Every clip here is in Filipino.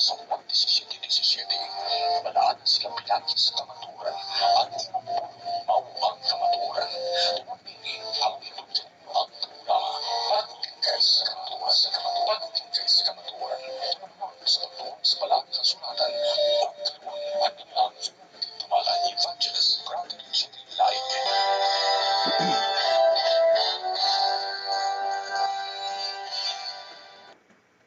sa 17-17, balaan silang pinagi sa kamaturan at mauang kamaturan. Tumabili ang ito ang programa pagtingkay sa kamaturan pagtingkay sa kamaturan. Tumabot sa pagtuon sa balang kasulatan o karoon at ang tumala Evangelist Brother Jimmy Light.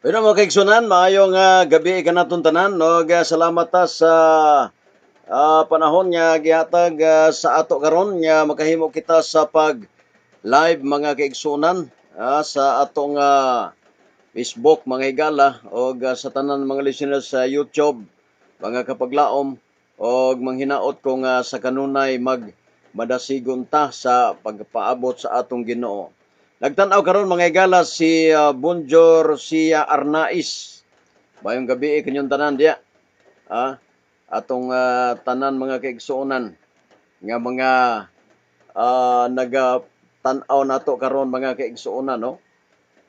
Pero mga kaigsunan, maayong gabi ka natong tanan, no? Salamat ta sa panahon nga gihatag sa ato karon nga makahimo kita sa pag live mga kaigsunan sa atong Facebook mga higala o sa tanan mga listeners sa YouTube mga kapaglaom o manghinaot kung sa kanunay madasigon ta sa pagpaabot sa atong Ginoo. Nagtanaw karon mga higala si Bonjour Sia Arnaiz. Mayong gabi kanyang tanan diya. Atong tanan mga kaigsuonan nga mga nagatanaw nato karon mga kaigsuonan, no?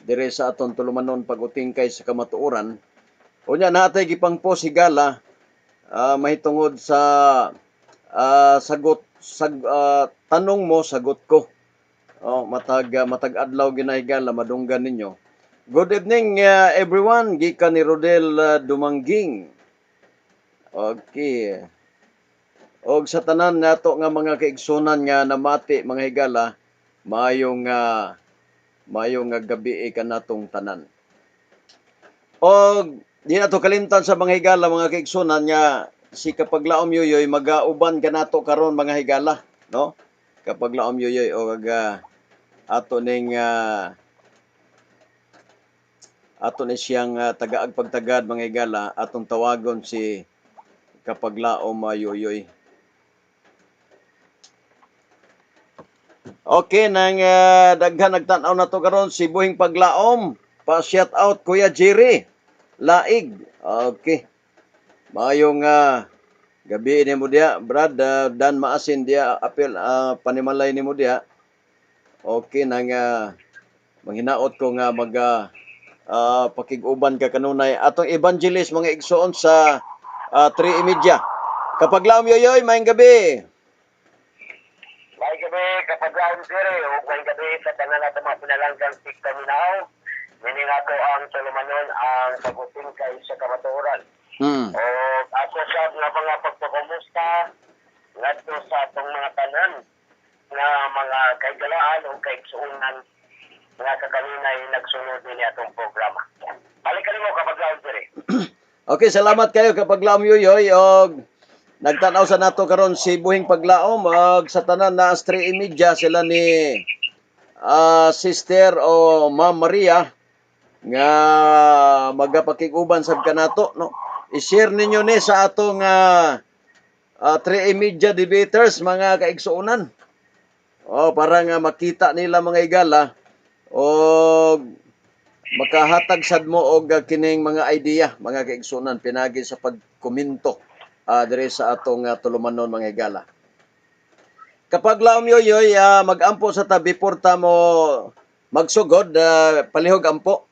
Dire sa aton tulumanon pagutingkay sa kamatuoran. Unya natay gipangpos higala mahitungod sa tanong mo sagot ko. Matag adlaw ginahigala madunggan ninyo. Good evening everyone, gikan ni Rodel Dumangging. Okay. Og sa tanan nato nga mga kaigsunan nga namati mga higala, mayong gabi kanatong tanan. Og di nato kalimtan sa mga higala mga kaigsunan nga si Kapaglaom Yoyoy magauban kanato karon mga higala, no? Kapaglaom Yoyoy og ato ni siyang tagaag pagtagad mga higala atong tawagon si Kapaglaom Yoyoy. Okay, nang daghan nagtan-aw na to karon si Buhing Paglaom. Pa-shout out Kuya Jerry Laig. Okay. Mayong gabi ni mo dia, Brad Dan Maasin dia apel panimalay ni mo dia. Okay, nang manghinaot ko nga pakiguban ka kanunay atong evangelist mga igsoon sa 3:30. Kapaglaom Yoyoy, mayong gabi. May gabi kapag-aon sir, o may gabi sa tanan na mga pinalanggang sikta minaw. Meaning ako ang tulumanon ang pagutingkay sa kamatuoran. O ako sa mga pagpapumusta ngadto sa atong mga tanan nga mga kaigalaan o kaigsuunan nga kakanunay nagsunod ni atong programa. Balik mo kapag-aon sir. Okay, salamat kayo Kapaglaom Yoyoy og nagtanaw sa nato karon si Buhing Paglaom og sa tanan na 3:30 sila ni Sister o Ma'am Maria nga magapakiguban sab kanato, no? I-share ninyo ni sa atong 3:30 debaters mga kaigsuonan. Para nga makita nila mga higala og makahatag sad mo og kining mga idea mga kaigsuonan pinagi sa pagkomento dire sa atong tulumanon mga higala. Kapaglaom Yoyoy, mag-ampo sa tabi porta mo magsugod, palihog ampo.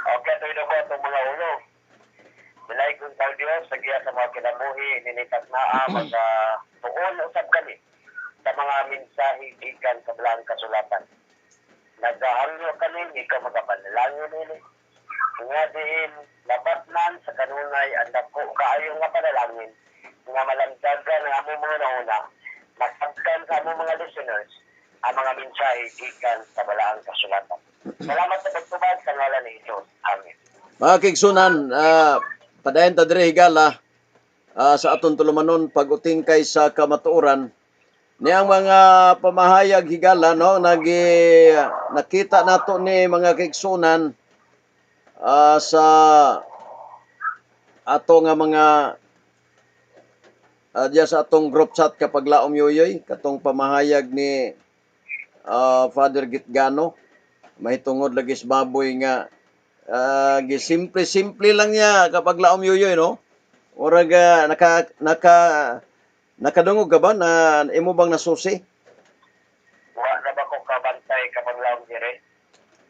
Okay, tuloy ko itong mga ulo. Bilay kong tao Diyos, sagiya sa mga kinabuhi, ninitas na tuon usab kami sa mga mensahe ikan sa belang kasulatan. Nagahangyo kami, ikaw magapanalangin nini. Nga diin, labatnan sa kanunay, ang dako kaayo nga panalangin, nga malandagan ng among mga nauna, masagkan sa among mga listeners, ang mga mensahe ikan sa balaang kasulatan. Salamat sa pagtubag sa ngalan ni Jesus. Amen. Mga kaigsunan, padayon ta dire higala sa aton tulumanon pag-utingkay sa kamatuoran. Niyang mga pamahayag higala, no, nakita nato ni mga kaigsunan sa ato nga mga diya sa atong group chat Kapaglaom Yoyoy, katong pamahayag ni Father Gitgano, mahitungod lagi sa baboy nga gisimple-simple lang niya Kapaglaom Yoyoy, no? Orag nakadungog ka ba na imo bang nasusi? Wa na ba ko kabantay kapag lang dire?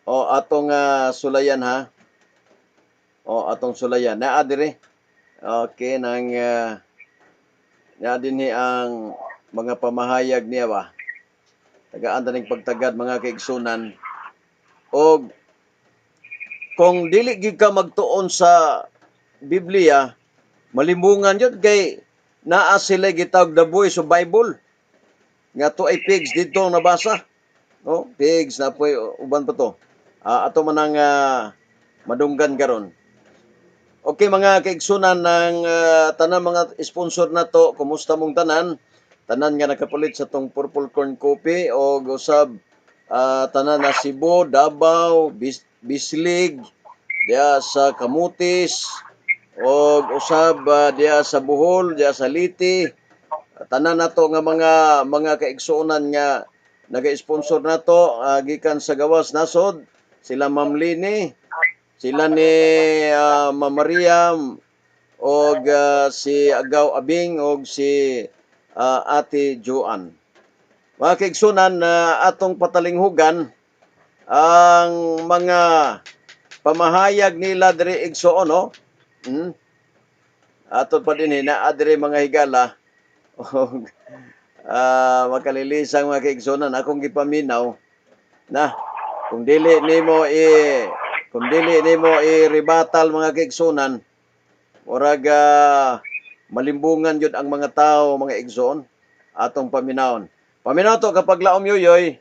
Atong sulayan ha. atong sulayan. Naa dire. Okay, nang na dinhi ang mga pamahayag niya ba. Tagaan ta ning pagtagad mga kaigsunan. Og kung dili gid ka magtuon sa Biblia, malimbungan yun kay naa sila gitawag the voice of Bible. Nga to ay pigs dito nabasa. No? Pigs na po uban pa to. Ato man ang madunggan karon. Okay mga kaigsunan ng tanan mga sponsor na to, kumusta mong tanan? Tanan nga nakapulit sa tong Purple Corn Coffee o usab tanan na Cebu, Davao, Bislig, diya sa Camotes, o usab diya sa Bohol, diya sa Liti. Tanan nato nga mga kaigsunan nga naga-sponsor nato gikan sa gawas nasod, sila Ma'am Lini, sila ni Ma'am Maria og si Agaw Abing og si Ate Joan. Mga kaigsunan na atong patalinghugan ang mga pamahayag nila diri igsoon no. Ato pa din na adre mga higala og makalilisang mga kaigsunan akong gipaminaw na kung dili nimo i-rebatal mga kaigsunan, murag malimbungan yun ang mga tao, mga igsoon, atong paminawon. Paminaw to kapag laom yoyoy,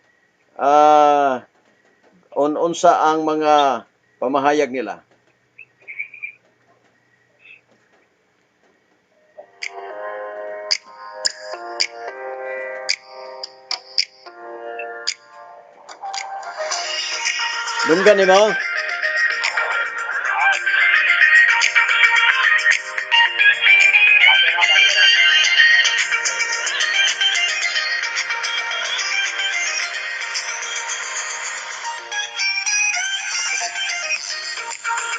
unsa ang mga pamahayag nila. Dunggan ni mo?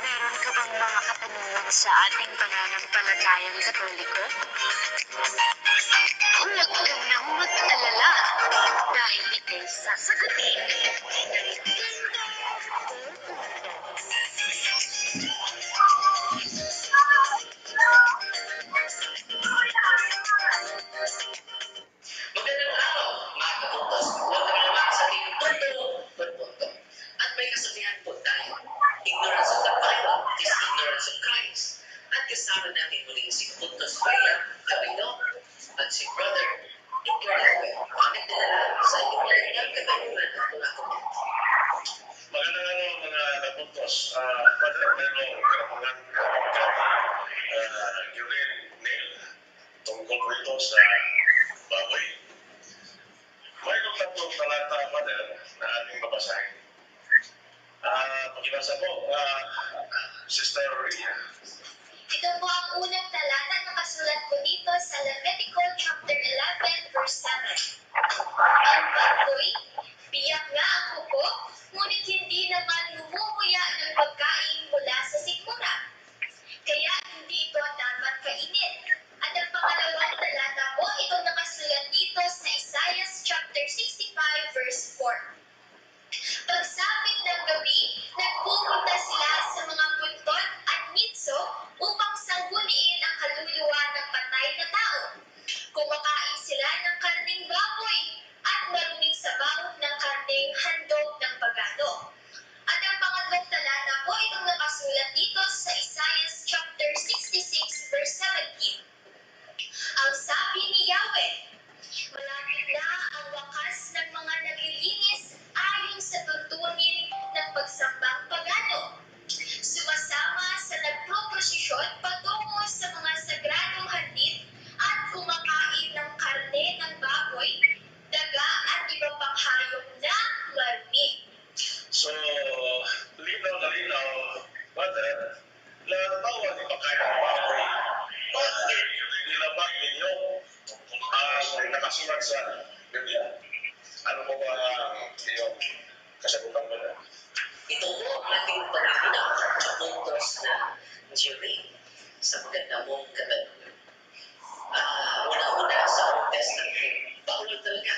Meron ka bang mga katanungan sa ating pananampalatayang Katoliko? Huwag ka nang mag-alala dahil ikay sasagutin ng Magandang araw, mga kaputos. Welcome naman sa ating punto. At may kasabihan po tayo, ignorance of the Bible is ignorance of Christ. At kasama natin muli si Puntos Baya, Camilo, at si Brother Ignorance. Kami dinala sa inyong maligayang katanungan at mga komento. Magandang araw mga kaputos. Padre, mayroong karapangan Yurin Neil tungkol po ito sa baboy. Mayroong tatlong talata, Padre, na ating mabasahin. Pakibasa po, Sister Ria. Ito po ang unang talata na kasulat ko dito sa Leviticus chapter 11 verse 7. Ang baboy, biyak nga ang kuko, ngunit hindi naman lumumuya ng pagkain mula sa sikmura. Kaya hindi ito dapat kainin. At ang pangalawang talata po, ito nakasulat dito sa Isaiah chapter 65 verse 4. Pagsapit ng gabi, nagpupunta sila sa mga puntot at mitso upang sangguniin ang kaluluwa ng patay na tao. Kumakain sila ng karneng baboy at maruming sabaw ng karneng handog ng pagano. At ang pangatlong talata po, itong nakasulat dito sa Isaiah chapter 66 verse 17. Ang sabi ni Yahweh, malapit na ang wakas ng mga naglilinis ayon sa tuntunin ng pagsambang pagano. Sumasama sa nagproprosesyon patungo sa mga sagradong handin at kumakain ng karne ng baboy, daga at iba pang hayop na marumi. So, linaw na linaw, Father, na bawal ipakain ng baboy. Bakit nilabag ninyo ang nakasulat sa Biblia? Ano po ba ang iyong kasagutan mo na? Ito po ang ating paglilinaw sa puntos na Jerry sa maganda mong katanungan. Una-una sa Old Testament, bawal talaga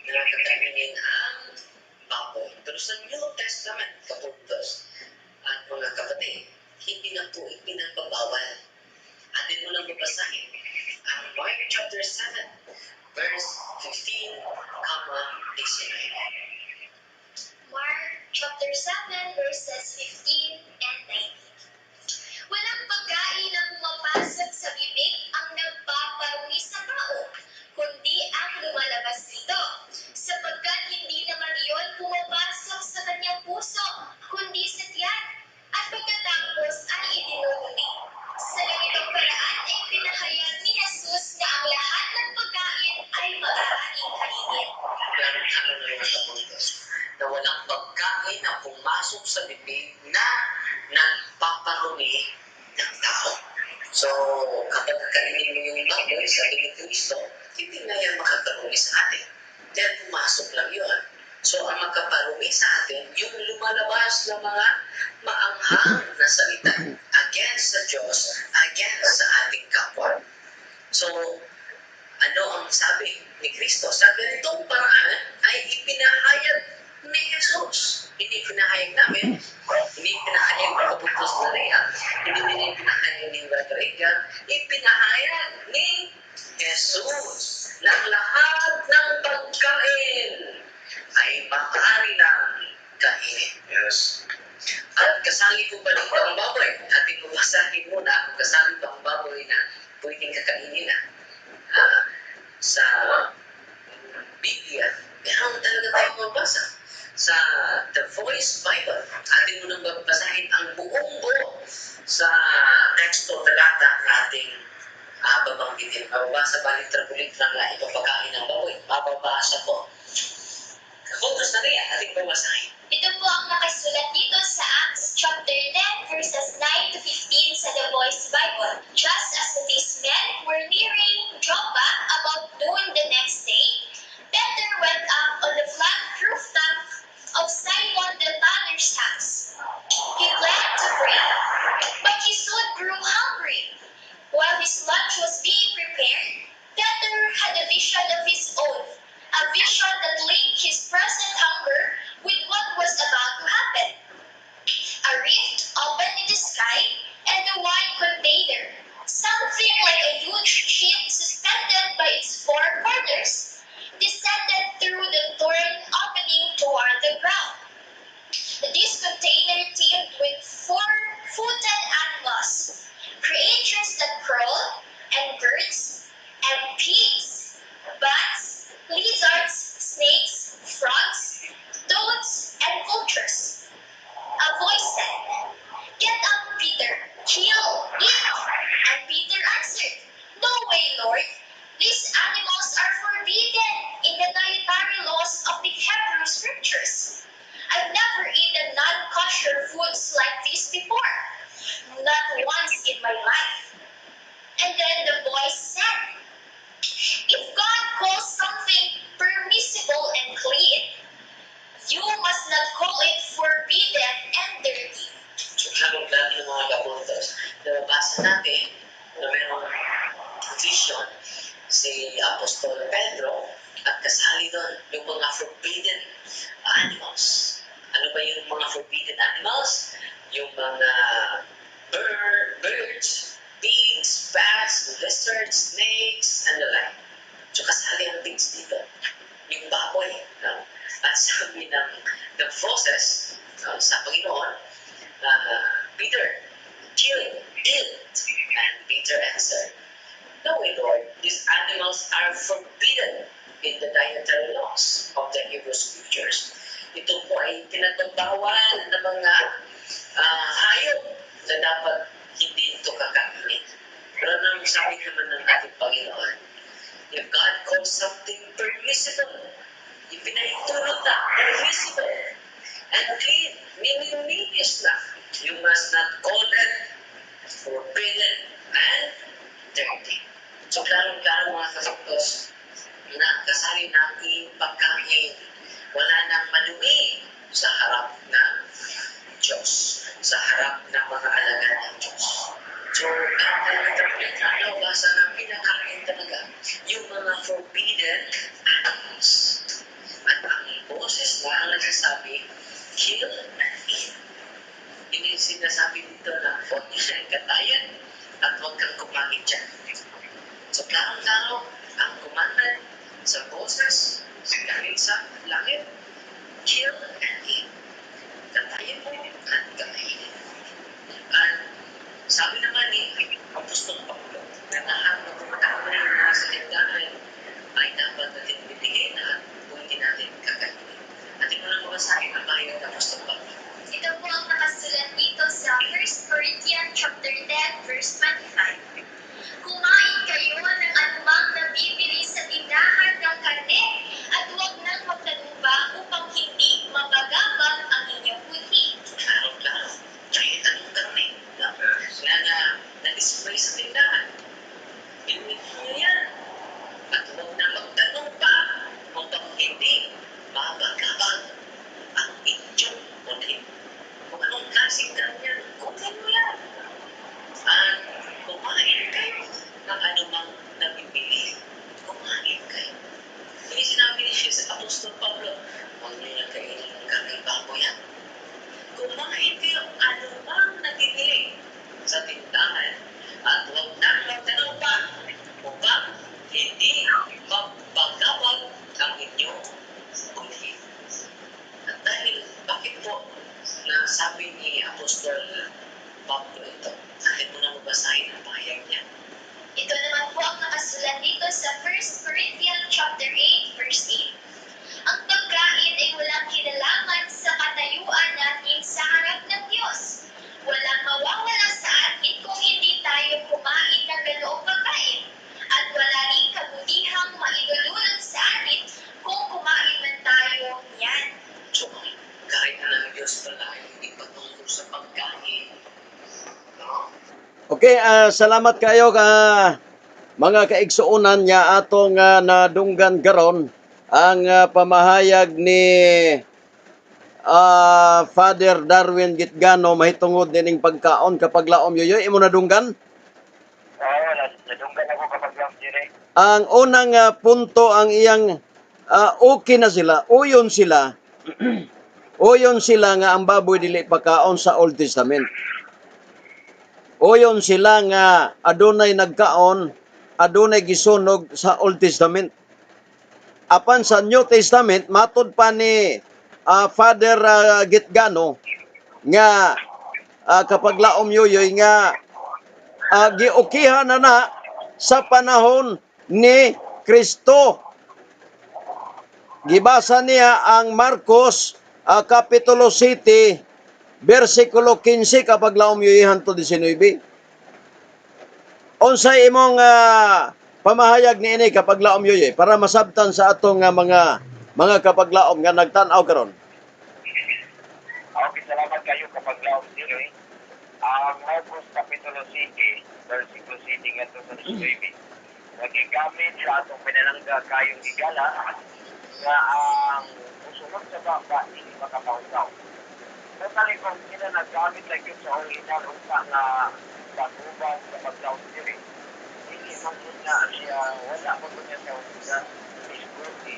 na kakainin ang baboy. Pero sa New Testament, kapuntos at mga kapatid, hindi na po Mark chapter 7 verses 15 and 19. Walang pagkain na pumapasok sa bibig ang nagpaparumi sa tao, kundi ang lumalabas nito. Sapagkat hindi naman iyon pumapasok sa kanyang puso, kundi sa tiyan, at pagkatapos ay itinulungi. Sa ganitong paraan ay pinahayag ni Jesus na ang lahat ng pagkain ay maaaring kainin. Na walang pagkain na pumasok sa bibig na nagpaparumi ng tao. So, kapag kakainin mo yung baboy, sabi ni Kristo, hindi na yan makaparumi sa atin. Dahil pumasok lang yun. So, ang magkaparumi sa atin, yung lumalabas na mga maanghang na salita against sa Diyos, against sa ating kapwa. So, ano ang sabi ni Kristo? Sa ganitong paraan ay ipinahayag ni Jesus. Hindi pinahayag namin, hindi pinahayag ng Apostol Maria, hindi pinahayag ni Rodrigo, ipinahayag ni Jesus na ang lahat ng pagkain ay maaari ng kainin. Yes. At kasali ko ba dito ang baboy? Ating bumasahin muna kung kasali ba ang baboy na pwedeng kakainin na sa Biblia. Meron talaga tayong mabasa sa The Voice Bible. Ating munang babasahin ang buong buo sa teksto talata na ating babanggitin. Mababasa balik-trabulit lang na ipapakain ng baboy. Mababasa po. Kapagos na rin ating babasahin. Ito po ang nakasulat dito sa Acts chapter 10 verses 9 to 15 sa The Voice Bible. Just as these men were nearing Joppa about noon the next day, Peter went up on the flat rooftop of Simon the tanner's house. He planned to pray, but he soon grew hungry. While his lunch was being prepared, Peter had a vision of his own, a vision that linked his present hunger with what was about to happen. A rift opened in the sky, and a wide container, something like a huge ship suspended by its four corners, descended through the torn opening toward the ground. This container teemed with four-footed animals, creatures that crawl, and birds, and pigs, bats, lizards, snakes, frogs, toads, and vultures. A voice said, "Get up, Peter, kill, eat." And Peter answered, "No way, Lord. These animals are forbidden in the dietary laws of the Hebrew scriptures. I've never eaten non-kosher foods like this before, not once in my life." And then the voice said, "If God calls something permissible and clean, you must not call it forbidden and dirty." So, habang dati ng mga kapuntos, nababasa natin na mayroong vision si Apostol Pedro at kasali doon yung mga forbidden animals. Ano ba yung mga forbidden animals? Yung mga birds, pigs, bats, lizards, snakes, and the like. So kasali ang pigs dito. Yung baboy. No? At sabi ng Moses sa Panginoon, Peter, kill it. And Peter answered, "No, my Lord, these animals are forbidden in the dietary laws of the Hebrew scriptures." Ito po ay pinagbawal ng mga hayop na dapat hindi ito kakainin. Pero nang sabi naman ng ating Panginoon, if God calls something permissible, ipinahintulot na, permissible, and clean, miniminis na, you must not call it forbidden and dirty. So, klaro-klaro mga kasuktos na kasali natin pagkain, wala nang madumi sa harap ng Diyos, sa harap ng mga alagad ng Diyos. So, meron tayo na basa na pinakain talaga yung mga forbidden animals. At ang boses na ang nagsasabi, kill and eat. Hindi sinasabi dito na huwag niyo siya katayan at huwag kang kumain dyan. So, klaro-klaro ang commandment sa boses dahil sa bago nyo nagkainin ng karne baboy yan. Kumain kayo anumang nagigili sa tindahan at huwag nang magtanong pa kung ba hindi magbagabag ang inyong buli. At dahil bakit po na sabi ni Apostol Pablo ito, atin mo na mabasahin ang pahayag niya. Ito naman po ang nakasulat dito sa 1 Corinthians chapter 8, verse 8. Ang pagkain ay walang kinalaman sa katayuan natin sa harap ng Diyos. Walang mawawala sa atin kung hindi tayo kumain ng ganoong pagkain. At wala rin kabutihang maidululot sa atin kung kumain man tayo niyan. So, kahit na ang Diyos pala ay hindi patungkol sa pagkain. No? Okay, salamat kayo mga kaigsuunan niya atong nadunggan garon ang pamahayag ni Father Darwin Gitgano mahitungod dining pagkaon kapag laom yoyoy. Imo nadunggan? Oo, nadunggan ako kapag lang dire. Ang unang punto ang iyang okay na sila, uyon sila. Uyon sila nga ang baboy dili pagkaon sa Old Testament. Uyon sila nga adunay nagkaon, adunay gisunog sa Old Testament. Apan sa New Testament, matud pa ni Father Gitgano nga kapag laom yoyoy nga giukihan na sa panahon ni Kristo. Gibasa niya ang Marcos Kapitulo 7, versikulo 15 kapag laom yoyoy hanto 19. Unsay imong pamahayag ni ini kapag laom yoyoy para masabtan sa atong mga kapag laom nga nagtan-aw karon. Okay, salamat kayo kapag laom dire. Ang Marcos Kapitulo 7, versikulo 7 nga ito sa 19. Nagigamit sa atong pinalangga kayong higala nga ang usunod sa baba hindi makapautaw. Totally kung sila naggamit lang yun sa original unsa nga pagubad sa paglaon diri. Hindi man yun na siya, wala man yun niya sa original iskuti,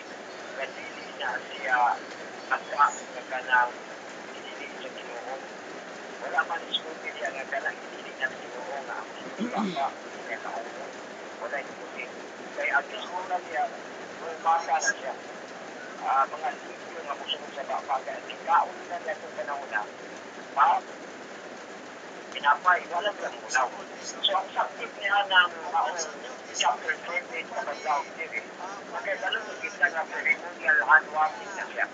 kadili na siya asa na kanang hindi sa Ginoo. Wala man iskuti siya nga kanang hindi na Ginoo nga baka niya kauno. Wala iskuti. Kaya ang iskuti niya, bumasa na siya. Mga libro nga musunod sa baka kaya ikaon na niya itong panahon na pinapay, walang unaw. So ang sakit niya ng chapter 20 sa Paglaw TV, kaya dalawang kita nga ceremonial hand washing na siya.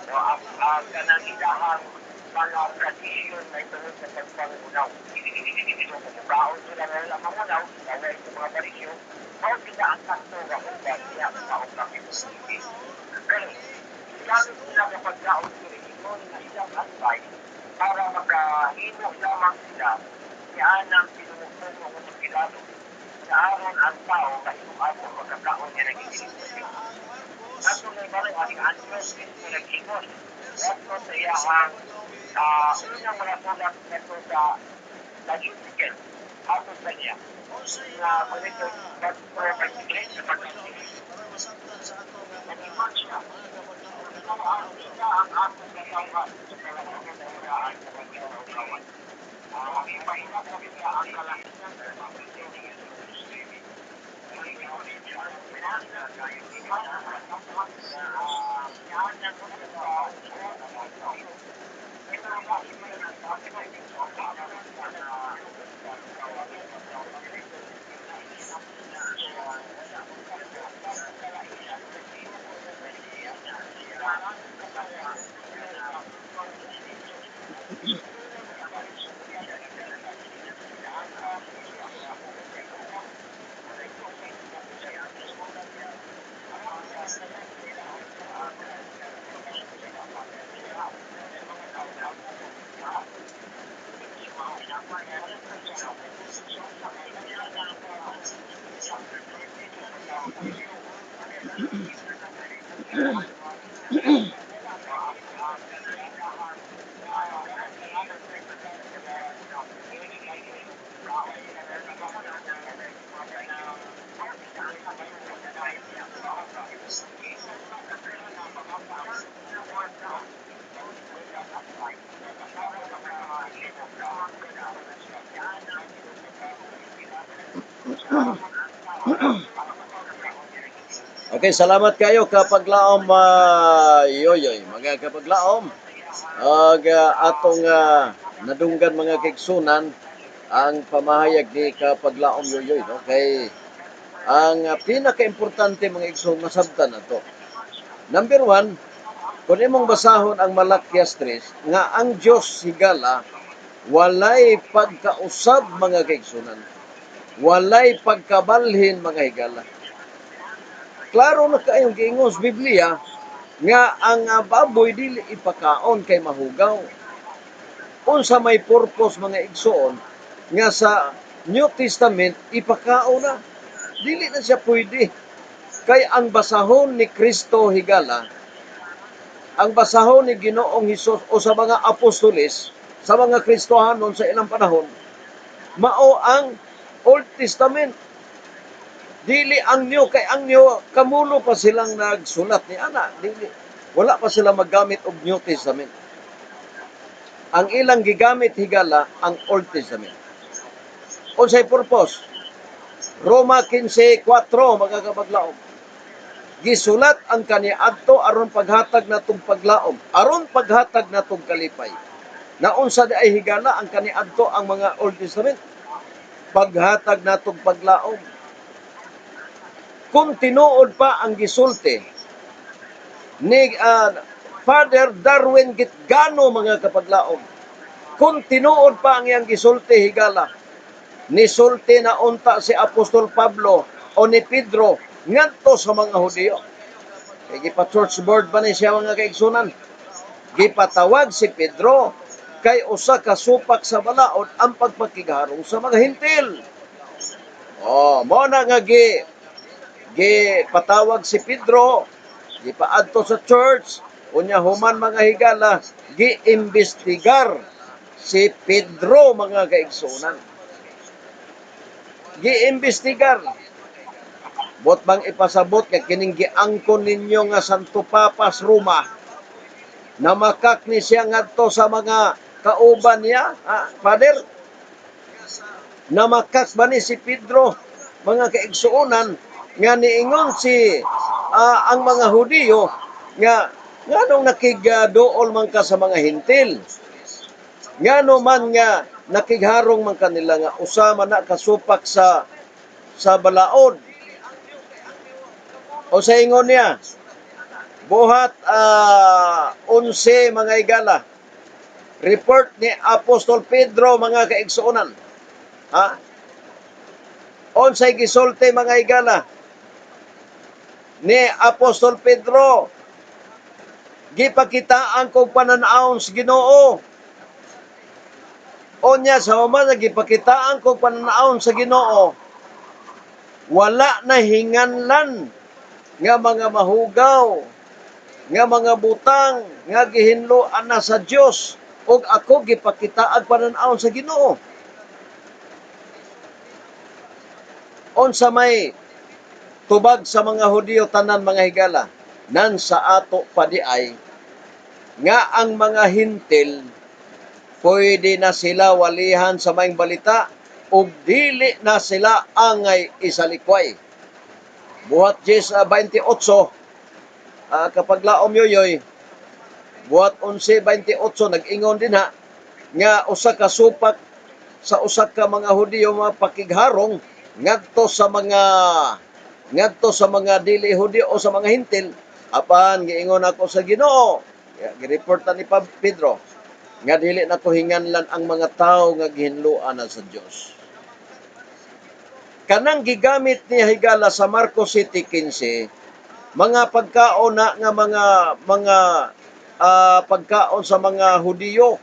So ang kanang idahang mga tradisyon na itulog sa pagpangunaw. So kung kaon sila nga lang mangunaw, kaya ito mga parisyo, kung kita ang sakto nga ubad niya ang kaunang ito. Pero, gamit sila kapag laon sila, ito na isang advice para makahino lamang sila siyaan ng pinumukong ng pagkilalo sa aron ang tao kahit ang pagkakaon niya nagiging. Nato na iba rin ating Andres na nag-ingon. Nato sa iyahang unang mga sulat nato sa Leviticus ato sa niya na manito pag-pro-pag-sigil sa pag-sigil. Nag-ingon siya. Ang isa ang ating katawan sa kalamangan na uraan sa pagkakawan. Ang ipahina ko nila ang kalahinan sa pagkakawan. Ang ikaw rin siya ang pinasa kahit ikaw na yan ang yan ang mga ito ang mga ng sabi na ito sa Okay, salamat kayo kapaglaom yoyoy. Mga kapaglaom, atong nadunggan mga kigsunan ang pamahayag ni kapaglaom yoyoy. No? Kay ang pinaka-importante mga igsoon masabtan na to. Number one, kung imong basahon ang Malakias 3, nga ang Diyos higala, walay pagkausab mga kaigsunan. Walay pagkabalhin mga higala. Klaro na kayong giingos Biblia nga ang baboy dili ipakaon kay mahugaw. Unsa may purpose mga igsoon nga sa New Testament ipakaon na. Dili na siya pwede. Kay ang basahon ni Kristo higala, ang basahon ni Ginoong Hesus o sa mga apostoles, sa mga Kristohanon sa ilang panahon, mao ang Old Testament. Dili ang New, kay ang New, kamulo pa silang nagsulat ni ana. Dili. Wala pa sila maggamit og New Testament. Ang ilang gigamit higala, ang Old Testament. Unsay purpose? Roma 15:4, mga kapaglaom. Gisulat ang kaniadto aron paghatag natong paglaom, aron paghatag natong kalipay. Naunsa di ay higala ang kaniadto ang mga Old Testament, paghatag natong paglaom. Kung tinuod pa ang gisulti ni Father Darwin Gitgano mga kapaglaom, kung tinuod pa ang iyang gisulti higala, nisulti na unta si Apostol Pablo o ni Pedro ngadto sa mga Hudiyo. Kaya gipa-church board ba ni siya mga kaigsunan? Gipatawag si Pedro kay usa ka supak sa balaod ang pagpakigharong sa mga hintil. Mo na nga gipatawag si Pedro, gipaadto sa church, unya human mga higala, giimbestigar si Pedro mga kaigsunan. Giimbestigar. Bot bang ipasabot nga kining giangkon ninyo nga Santo Papas Roma, namakak ni siya ngadto sa mga kauban niya, Father? Namakak ba ni si Pedro, mga kaigsuonan, nga niingon si ang mga Hudiyo nga nganong nakigdool man ka sa mga hintil? Ngano man nga nakigharong man kanila nga usama na kasupak sa balaod. O sa ingon niya, buhat 11 mga higala, report ni Apostol Pedro mga kaigsuonan. Unsay gisulti mga higala ni Apostol Pedro, gipakitaan kog pananaon sa Ginoo. Onya sa human gipakitaan kog pananaon sa Ginoo, wala na hinganlan nga mga mahugaw, nga mga butang, nga gihinloan na sa Dios, ug ako gipakitaag pananaon sa Ginoo. Unsa may tubag sa mga Hudiyo tanan mga higala, nan sa ato pa di ay nga ang mga hintil pwede na sila walihan sa maing balita ug dili na sila angay isalikway. Buhat 10:28, kapag laom yoyoy, buhat 11:28, nag-ingon din nga usa ka supak sa usa ka mga Hudiyo mga pakigharong ngadto sa mga dili Hudiyo o sa mga hintil, apan giingon ako sa Ginoo, gireporta ni Pedro, nga dili na ko hinganlan ang mga tawo nga gihinluan na sa Dios. Kanang gigamit ni higala sa Marcos 7:15, mga pagkaon na nga mga pagkaon sa mga Hudiyo.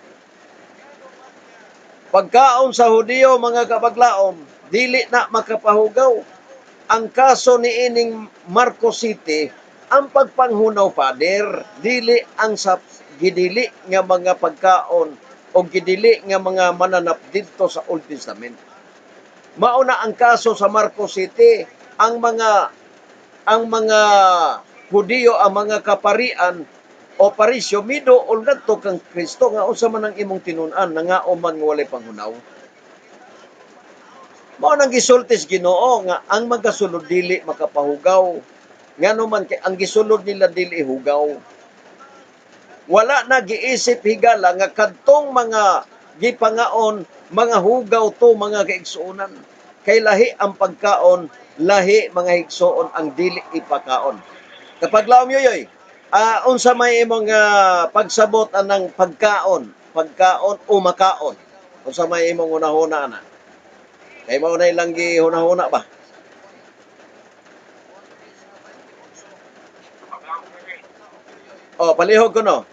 Pagkaon sa Hudiyo mga kapaglaom, dili na makapahugaw. Ang kaso ni ining Marcos 7, ang pagpanghunaw, Father, dili ang sa gidili nga mga pagkaon o gidili nga mga mananap dito sa Old Testament. Mauna ang kaso sa Marcos 7, ang mga Hudiyo, ang mga kaparian o parisyo miduol ngadto kang Kristo nga unsa man ang imong tinun-an nga uman nga walay panghunaw. Mao nang gisultis Ginoo nga ang magasulod dili makapahugaw. Ngano man kay ang gisulod nila dili hugaw. Wala na giisip higala nga kadtong mga gipangaon mga hugaw to mga kaigsuonan. Kay lahi ang pagkaon, lahi mga higsuon ang dili ipakaon. Kapag laom yoyoy, unsa may imong pagsabot anang pagkaon o makaon. Unsa may imong unahuna na? Kay mao na ilang gihuna-huna ba? Oh, palihog ko no.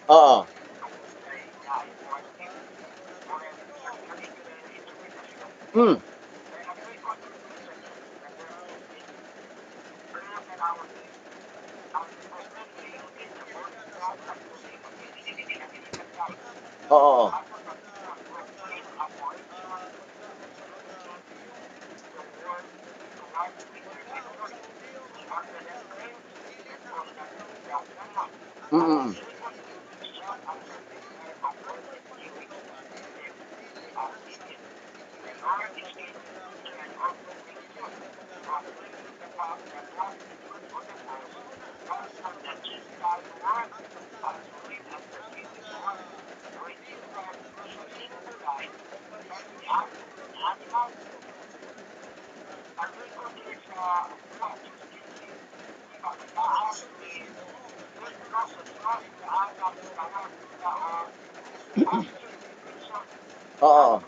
Oo. Hmm. Oo. Mm. Oo.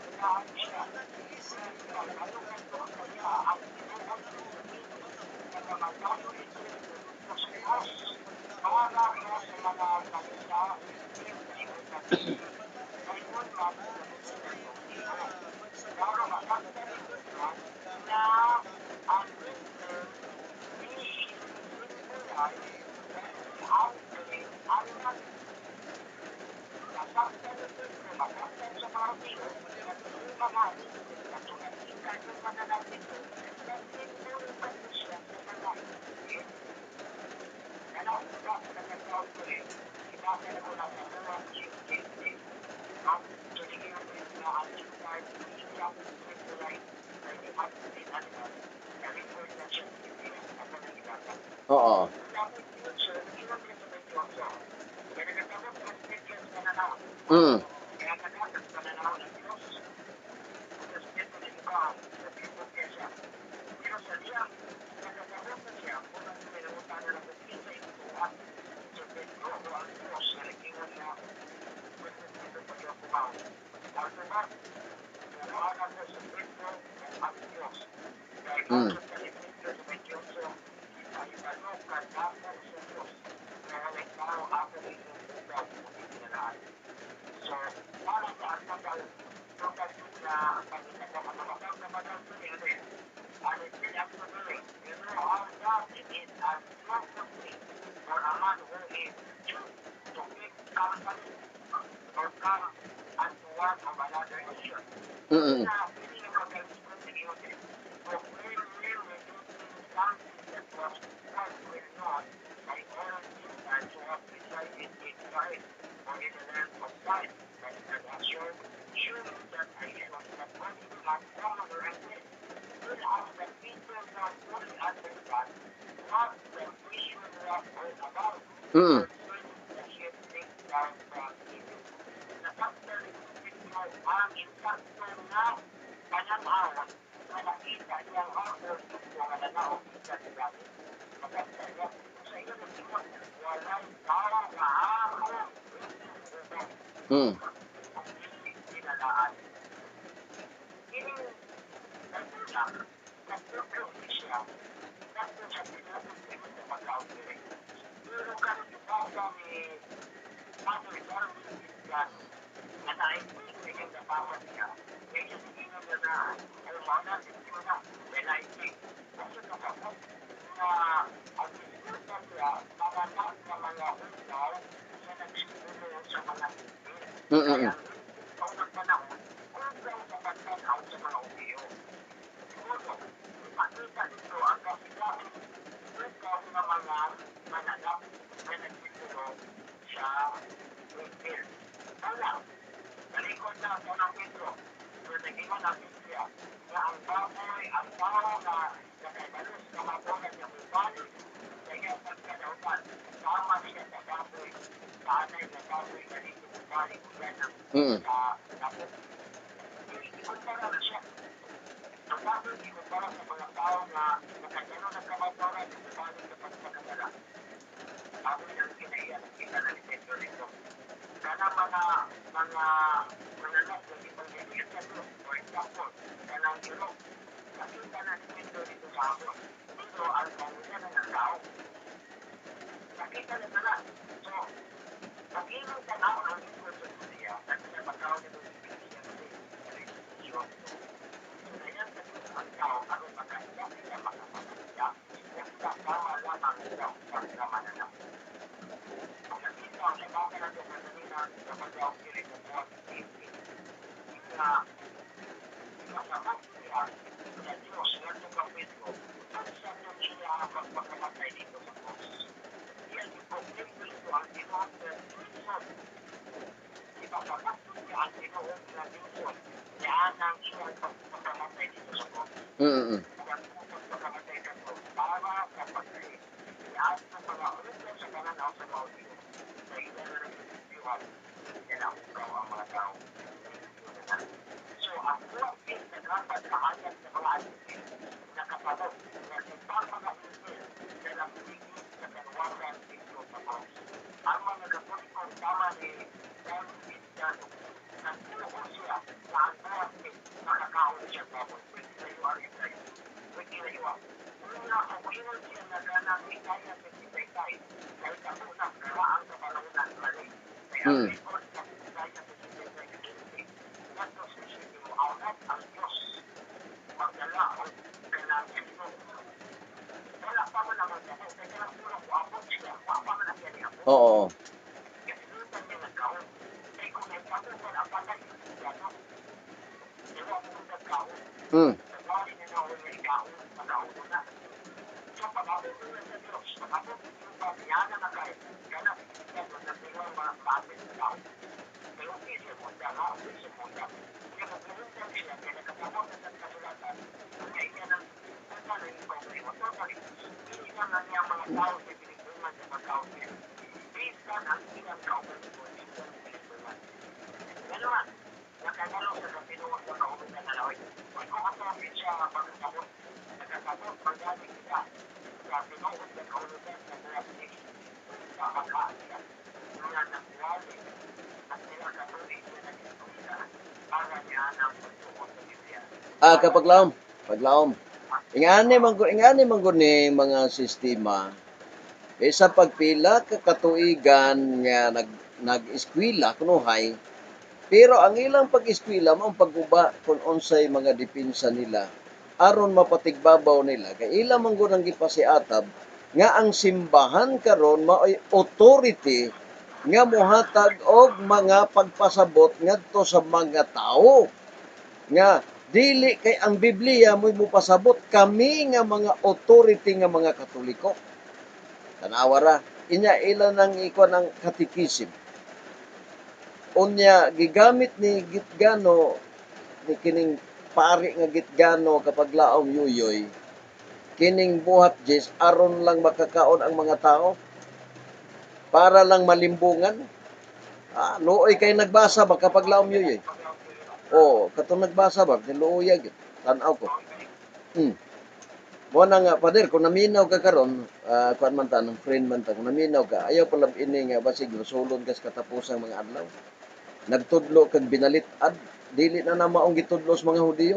Oo. Mm. Mm. Mm. Mm. Mm. Mm. ng Biblia na ang baboy, ang tao na nakaibalos na mabunan sa bubali, kaya pagkadautan, tama siya sa baboy, sa anay na baboy na dito bubali ko yan ang tapos. Ikumpara na siya. Ang baboy, ikumpara sa mga tao na nakagano ng kamaturan sa bubali sa pagkakadala. Baboy ng kinaiyan, kita na ito nito. Kana mga mananap na ibang bibigyan sa Diyos, for example, kanang Europe, nakita na ito dito sa ako. Dito, ang pangunan ng tao. Nakita na pala. So, pag-inom ka na ang ito sa Korea, kasi na magkaw nito sa Korea, kasi so, ngayon sa Diyos ang tao, ano magkakita, kaya makakakita, nakita tama lamang ito sa mananap. Nakita ang labaka na ito kanina sa magkawang kiri ng buwan na masama siya sa Diyos na ito kapito at sa niyong siya ang pagpakamatay dito sa Diyos. Yan yung problema ito ang Diyos na Diyos. Ipapagat niya ang Diyos na Diyos yan ang siyang pagpakamatay dito sa Diyos. Ang pagpakamatay sa Diyos para sa pagkain. Yan ang mga ulit sa kananaw sa mga Diyos. Sa ilan na rin yung Diyos, yan ang ikaw ang mga tao. So, ang buwag din na dapat kahayag sa mga alisin na kapatid na sipang mga alisin na nabuligid sa kanwagan dito sa Diyos. Ang mga katolikong tama ni David Cristiano, nagtuo siya na ang buwag din nakakaon siya sa Diyos. Wikilaiwa. Una, kung iwan siya na ganang ikaya sa sitay-tay, dahil ako na karaang kapalawanan mali. Kaya ang record na ikaya sa sitay-tay na kinti, nato sa sitay mo, awat ang Diyos magdala o ganang ito. Wala pa man naman ako, kaya lang pulang abot siya, wala pa man natin niya abot. Oo. Kasi lutan niya nagkaon. Kaya kung may patong man ang patay, ano, diba mo nagkaon. Nagwari na naon na ikaon, pag-aon na. So, pag-abot mo sa Diyos, pag-abot mo sa biyana na kahit ganap, yan, nagpinong mga bakit sa tao. Pero hindi mo dala, hindi mo dala. Kaya magpinuntan sila, kaya nakapabot na sa kasulatan, kaya iyan ang punta na yung problema. Totally, hindi naman niya mga tao sa Pilipinas sa pagkaon niya. Bisan ang ilang kauman mo, hindi ang Pilipinas. Ganoon, nakagalo sa kapinuwag sa kauman na nalawin. Kung kapapit siya pagkakabot, nagkakabot, magaling siya sa pinuwag sa kauman sa Pilipinas. Sa pagkaan siya, mga nagwali, at sila katuloy na nagkakabot para niya ang pagtuwag sa Biblia. Paglaom. Ingani man gud ni mga sistema sa pagpila ka katuigan nga nag-eskwela kunuhay. Pero ang ilang pag-eskwela mao pag-uba kung unsay mga depensa nila aron mapatigbabaw nila kay ila man gud ang gipasiatab nga ang simbahan karon mao'y authority nga mohatag og mga pagpasabot ngadto sa mga tao nga dili kay ang Biblia mo'y mupasabot kami nga mga authority nga mga Katoliko. Tanawa ra inya ila nang ikuan ang katikisim. Unya gigamit ni Gitgano ni kining pari nga Gitgano kapag laom yuyoy kining buhat jis aron lang makakaon ang mga tao para lang malimbungan. Luoy kay nagbasa ba kapag laom yuyoy? Katong nagbasa ba niluoyag tan-aw ko. Mo na nga pader kung naminaw ka karon, kuan man ta ng friend man ta kung naminaw ka, ayaw pala ini nga basig sulon kas katapusang mga adlaw. Nagtudlo kag binalitad, dili na maong gitudlo sa mga Hudiyo.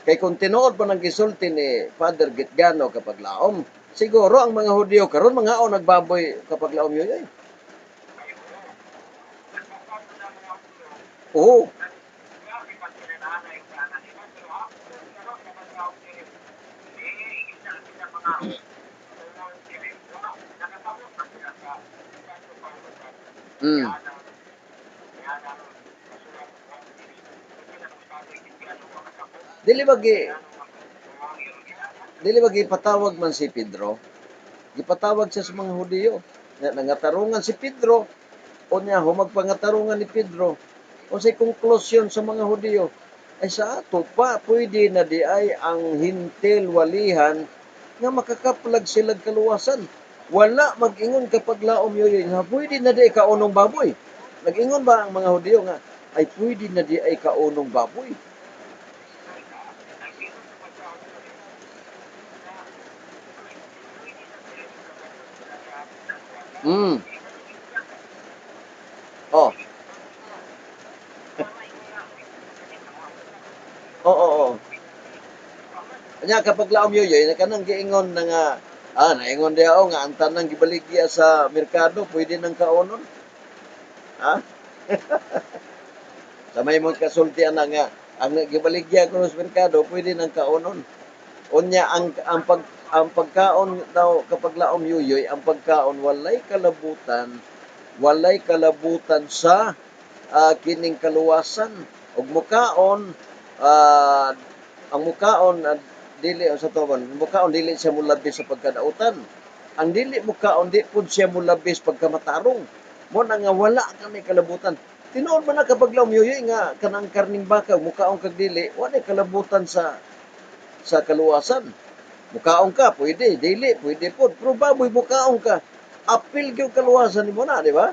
Kay kung tinuod pa ng gisulti ni Father Gitgano kapag laom, siguro ang mga Hudiyo karon mga nagbaboy kapag laom yoy. Oo. Dili ba gipatawag man si Pedro? Gipatawag siya sa mga Hudiyo. Nangatarungan si Pedro. O niya, humagpangatarungan ni Pedro. O sa konklusyon sa mga Hudiyo. Ay sa ato pa, pwede na di ay ang hintil walihan nga makakaplag sila kaluwasan. Wala mag-ingon kapag laom yoyoy nga pwede na di ay kaunong baboy. Nag-ingon ba ang mga Hudyo nga ay pwede na di ay kaunong baboy? Hmm. Oh. Oo, oo. Nya kapag laom yoyoy na kanang giingon na nga naingon di ako nga ang tanang gibaligya sa merkado pwede nang kaunon. Ha? Sa may mga kasulti ana nga ang gibaligya ko sa merkado pwede nang kaunon. Unya ang pagkaon daw kapag laom yoyoy, ang pagkaon walay kalabutan sa kining kaluwasan ug mukaon ah, ang mukaon dili sa tuban mukaon dili siya mulabis sa pagkadautan. Ang dili mukaon di pud siya mulabis pagkamatarong. Mo na nga wala kami kalabutan. Tinuod man na kapag laumyoyoy nga kanang karning baka mukaon kag dili wala kalabutan sa kaluwasan. Mukaon ka, pwede, dili, pwede po. Pero baboy mukaon ka, apil gyud kaluwasan nimo na, di ba?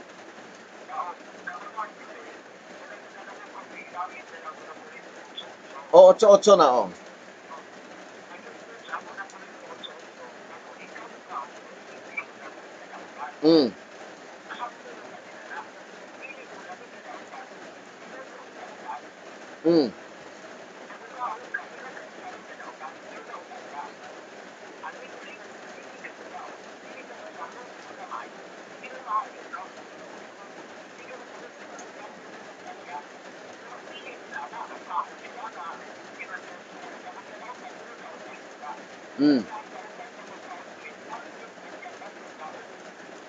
O, 8-8 na, o. Mm. Mm. Mm.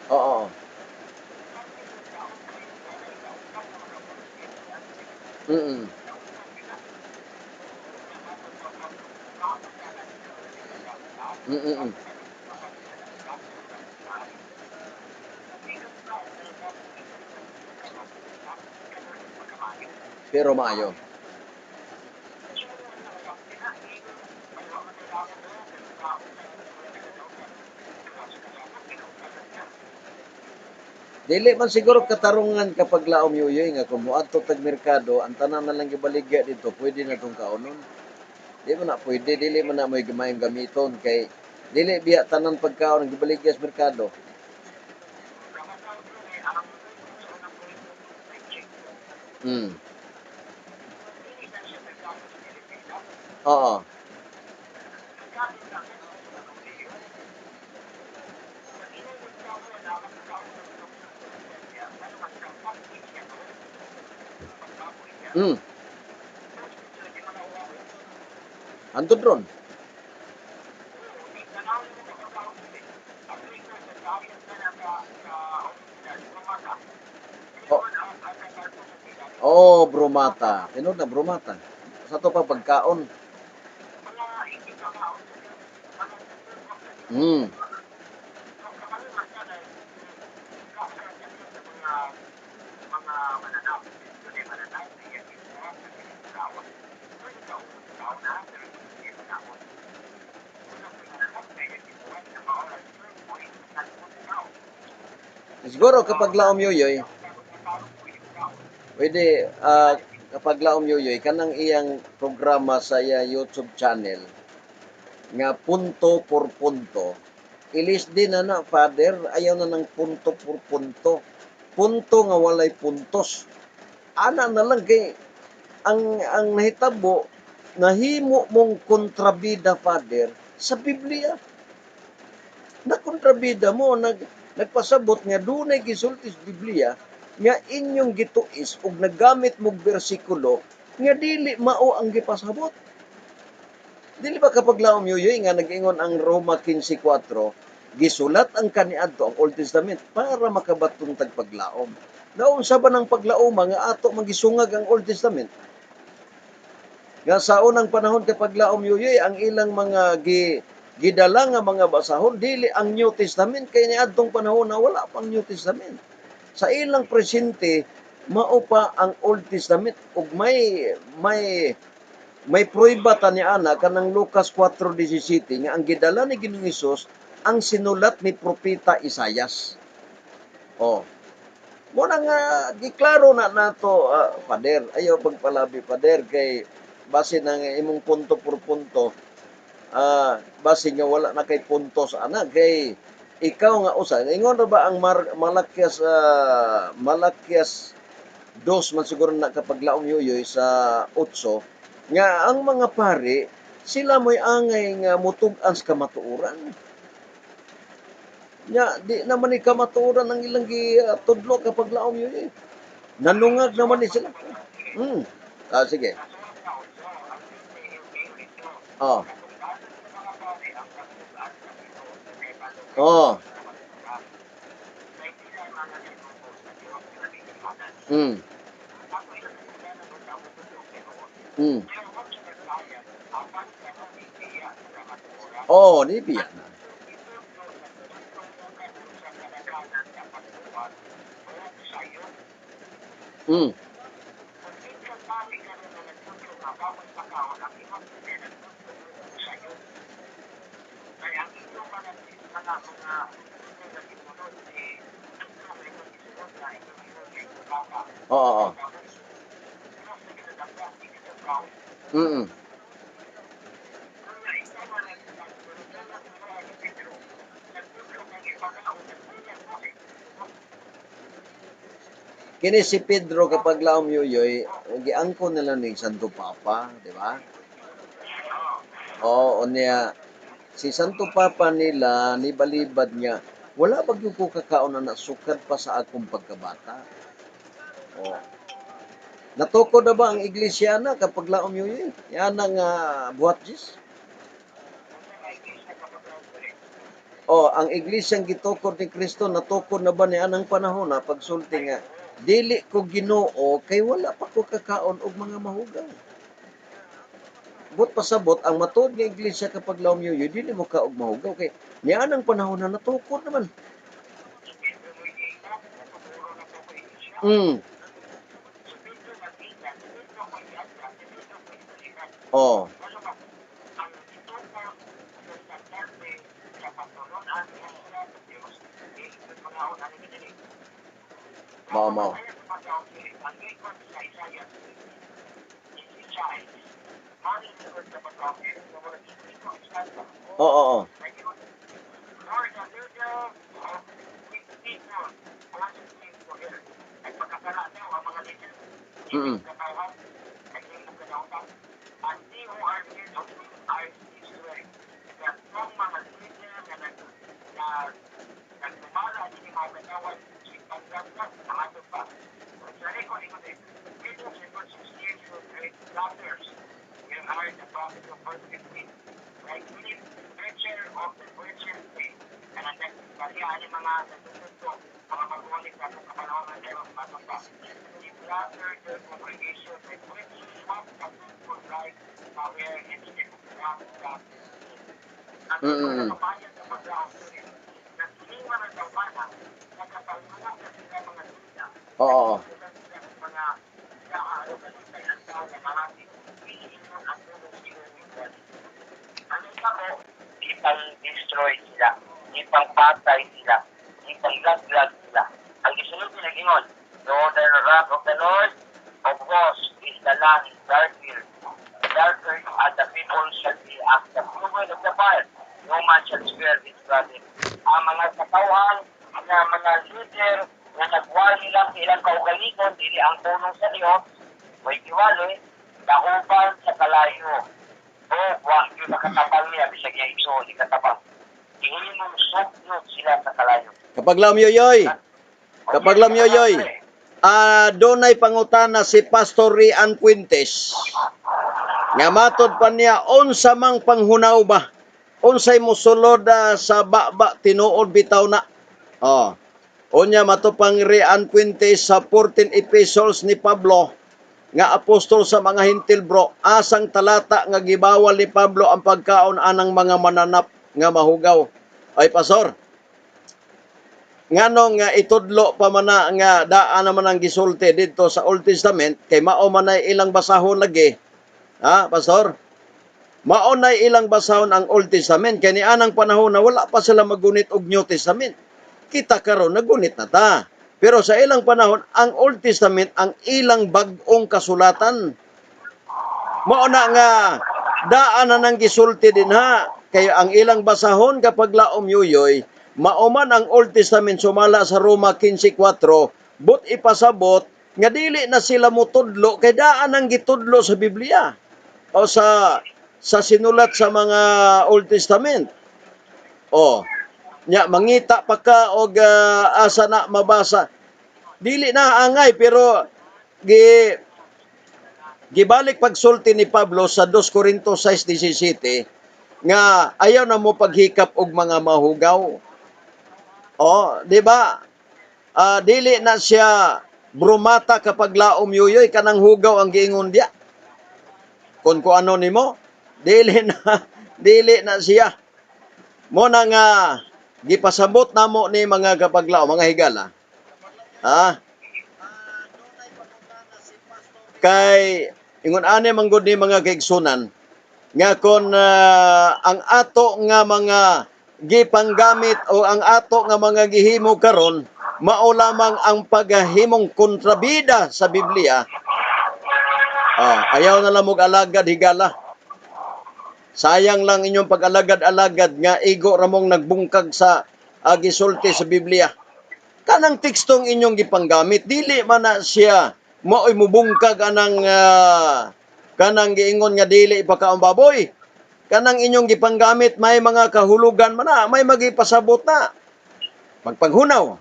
Oo. Mm. Mm. Pero maayo. Dili man siguro katarungan kapag laom yoyoy nga kung moadto tag merkado, ang tanan na lang gibaligya dito, pwede na tong kaunon. Di man na pwede, dili man na may gamayong gamiton kay dili biya tanan pagkaon ang gibaligya sa merkado. Mm. Oo. Mm. Antod ron. Oh, oh, bromata. Tinod na bromata. Sa to pa pagkaon. Mm. Siguro kapag laom yoyoy, pwede kapag laom yoyoy kanang iyang programa sa iya YouTube channel nga punto por punto. Ilis din na father, ayaw na ng punto por punto. Punto nga walay puntos. Ana na lang kay ang nahitabo nahimo mong kontrabida father sa Biblia. Na kontrabida mo nagpasabot nga dunay gisulti sa Biblia nga inyong gituis ug naggamit mog bersikulo nga dili mao ang gipasabot. Dili ba kapag laom yoyoy nga nag-ingon ang Roma 15:4, gisulat ang kaniadto ang Old Testament para makabaton tag paglaom. Naon sa ba ng paglaom nga ato magisungag ang Old Testament? Nga sa unang panahon kapag laom yoyoy ang ilang mga gidala nga mga basahon dili ang New Testament kay niadtong panahon na wala pang New Testament. Sa ilang presente mao pa ang Old Testament ug may may pruiba ta ni ana kanang Lucas 4:17 nga ang gidala ni Ginoong Hesus ang sinulat ni propeta Isayas. Oh, mo na nga giklaro na nato, pader, ayaw pagpalabi pader kay base na nga imong punto por punto, base nga wala na kay puntos ana kay ikaw nga usa ingon ra ba ang Malakias 2 man siguro na kapaglaom yoyoy sa 8 nga ang mga pari sila mo'y angay nga mutug-an sa kamatuoran. Nya di naman ni kamatuoran ang ilang tudlo kapag laom yoyoy. Nanungag naman ni sila. Sige. Oh. Oh. Mm. Mm. Oh, di biya na. Mm. Oo. Mm. Kini si Pedro kapag laom yoyoy, giangko nila ni Santo Papa, di ba? Oo, niya si Santo Papa nila ni balibad niya, wala ba gyud ko kakaon na nasukad pa sa akong pagkabata. Oh. Natukod na ba ang iglesia na kapag laom yoyoy? Yan ang buhat Diyos. Oh, ang iglesyang gitukod ni Kristo natukod na ba ni anang panahon na pagsulti nga dili ko Ginoo kay wala pa ko kakaon og mga mahugaw. But pasabot ang matuod nga iglesia kapag laom yoyoy dili mo ka og mahugaw kay ni anang panahon na natukod naman. Oh. Mao. Oo. Mm. Mm. Oo. Ipang destroy sila, ipang patay sila, ipang laglag sila. Ang gisunod nila gingon, though the wrath of the Lord of hosts is the land darker, as the people shall be as the fuel of the fire, no man shall spare his brother. Ang mga katawhan, ang mga leader na nagwali lang sa ilang kaugalingon, dili ang tulong sa Diyos, may kiwali, dahuban sa kalayo. O, wag yung nakatabang niya, bisag niya iso, di katabang. Ihimong sukyot sila sa kalayo. Kapag laom yoyoy, donay pangutana si Pastor Rian Puentes. Nga matod pa niya, unsa mang panghunaw ba? Unsay mosulod sa baba tinuod bitaw na. Oh. Unya matupang Rian Puentes sa 14 epistles ni Pablo nga apostol sa mga hintil bro, asang talata nga gibawal ni Pablo ang pagkaon anang mga mananap nga mahugaw. Ay pastor, nganong nga itudlo pa man na nga daan naman ang gisulti dito sa Old Testament kay mao man ay ilang basahon lagi Pastor? Maunay ilang basahon ang Old Testament kay nianang panahon na wala pa sila magunit og New Testament. Kita karon nagunit na ta. Pero sa ilang panahon ang Old Testament ang ilang bag-ong kasulatan. Mao na nga daan na nang gisulti din ha. Kay ang ilang basahon kapag laom yuyoy, mauman ang Old Testament sumala sa Roma 15:4, but ipasabot nga dili na sila mutudlo kay daan nang gitudlo sa Biblia o sa sinulat sa mga Old Testament. Nya mangita pa ka og asa na mabasa. Dili na angay pero gibalik pagsulti ni Pablo sa 2 Corintios 6:17 nga ayaw na mo paghikap og mga mahugaw. Di ba? Dili na siya brumata kapag laom yuyoy kanang hugaw ang giingon dia. Kung ano nimo, dili na siya. Mo na nga gipasabot namo ni mga kapaglaom, mga higala. Kay ingon ani manggod ni mga kaigsunan nga kon ang ato nga mga gipanggamit o ang ato nga mga gihimo karon mao lamang ang paghahimong kontrabida sa Biblia. Ayaw na lang mong alagad higala. Sayang lang inyong pag-alagad-alagad nga igo ramong nagbungkag sa gisulti sa Biblia. Kanang tekstong inyong gipanggamit dili man na siya maoy mubungkag anang kanang giingon nga dili ipakaon baboy. Kanang inyong gipanggamit may mga kahulugan man na, may magipasabot na. Magpaghunaw.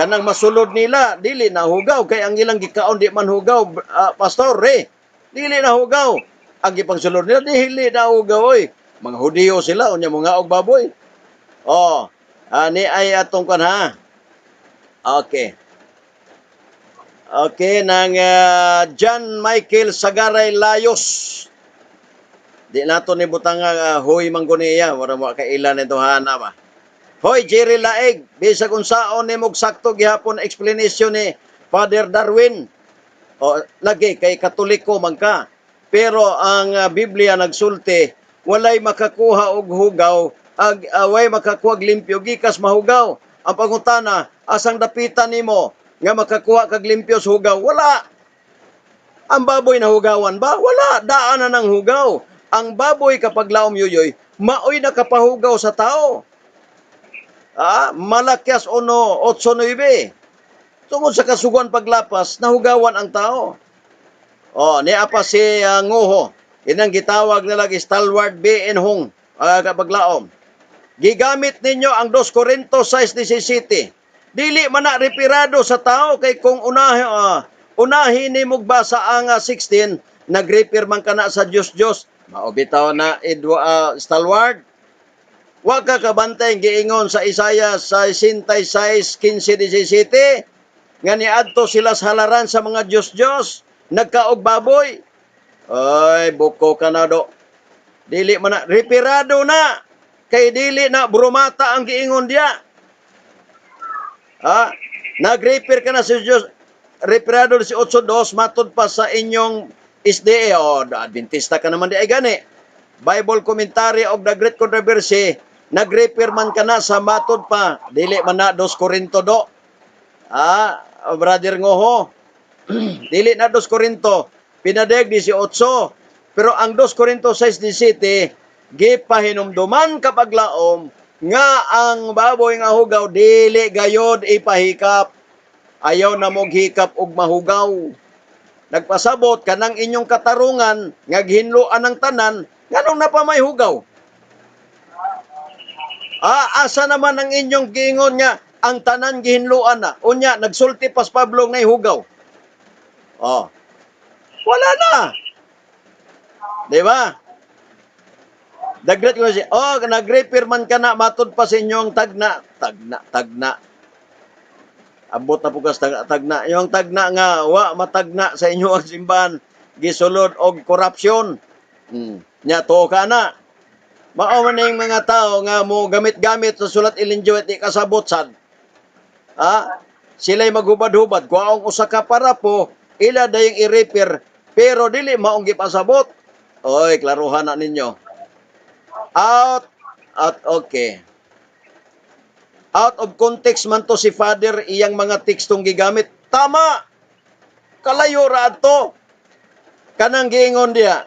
Kanang masulod nila dili na hugaw kay ang ilang gikaon di man hugaw, pastor dili na hugaw. Ang gipangsulod nila dili na hugaw oy. Mga Hudiyo sila unya mga og baboy. Ani ay atong kan ha. Okay, nang John Michael Sagaray Layos. Di nato ni butang hoy mangguniya, wala mo kailan ito hana ba. Hoy Jerry Laeg, bisag unsaon nimog sakto gihapon explanation ni Father Darwin. Lagi kay Katoliko man ka. Pero ang Biblia nagsulti, walay makakuha og hugaw, way makakuha og limpyo gikas mahugaw. Ang pangutana, asang dapitan nimo nga makakuha kag limpyo sa hugaw? Wala. Ang baboy na hugawan ba? Wala. Daan na ng hugaw. Ang baboy kapag laom yuyoy, maoy nakapahugaw sa tao. Malakyas 1:8-9. Tungod sa kasuguan paglapas, nahugawan ang tao. Niya pa si Nguho. Inang gitawag nila Stalwart B. Enhong kapag laom. Gigamit ninyo ang 2 Corintios 6:17. Dili man na repirado sa tao kay kung unahin ni magbasa ang 16, nag-repair man kana sa Diyos. Maubitaw na Stalwart. Wa ka kabantay giingon sa Isaiah 66:15-17 nga niadto sila sa halaran sa mga Diyos, nagkaog baboy. Ay, buko ka na do. Dili man na repirado na. Kay dili na brumata ang giingon diya. Nag-repair ka na sa Diyos. Reparado si 8:2 matod pa sa inyong SDA. Adventista ka naman di ay gani. Bible Commentary of the Great Controversy. Nag-repair man ka na sa matod pa. Dili man na 2 Corinto do. Brother Ngoho. Dili na 2 Corinto. Pinadeg 18. Pero ang 2 Corinto 6:17 gipahinumduman kapag laom nga ang baboy nga hugaw dili gayod ipahikap. Ayaw na mong hikap og mahugaw. Nagpasabot kanang inyong katarungan nga gihinluan ng tanan nganong napamay hugaw. Asa naman ang inyong giingon nga ang tanan gihinluan na. Unya nagsulti pas Pablo nga hugaw. Wala na. Di ba? Dagret ko siya, nag-repair man ka na, matod pa sa inyong tagna. Abot na pugas tagna. Yung tagna nga, matagna sa inyo ang simbahan, gisulod og korupsyon. Nya to ka na. Mao man yung mga tao nga mo gamit-gamit sa sulat ilinjo at ikasabot sad. Sila'y maghubad-hubad. Kuwaong usa ka para po, ila dayong i-repair, pero dili maong gipasabot. Oy, klaruhan na ninyo. Out, okay. Out of context man to si Father, iyang mga tekstong gigamit. Tama! Kalayo ra to. Kanang giingon dia,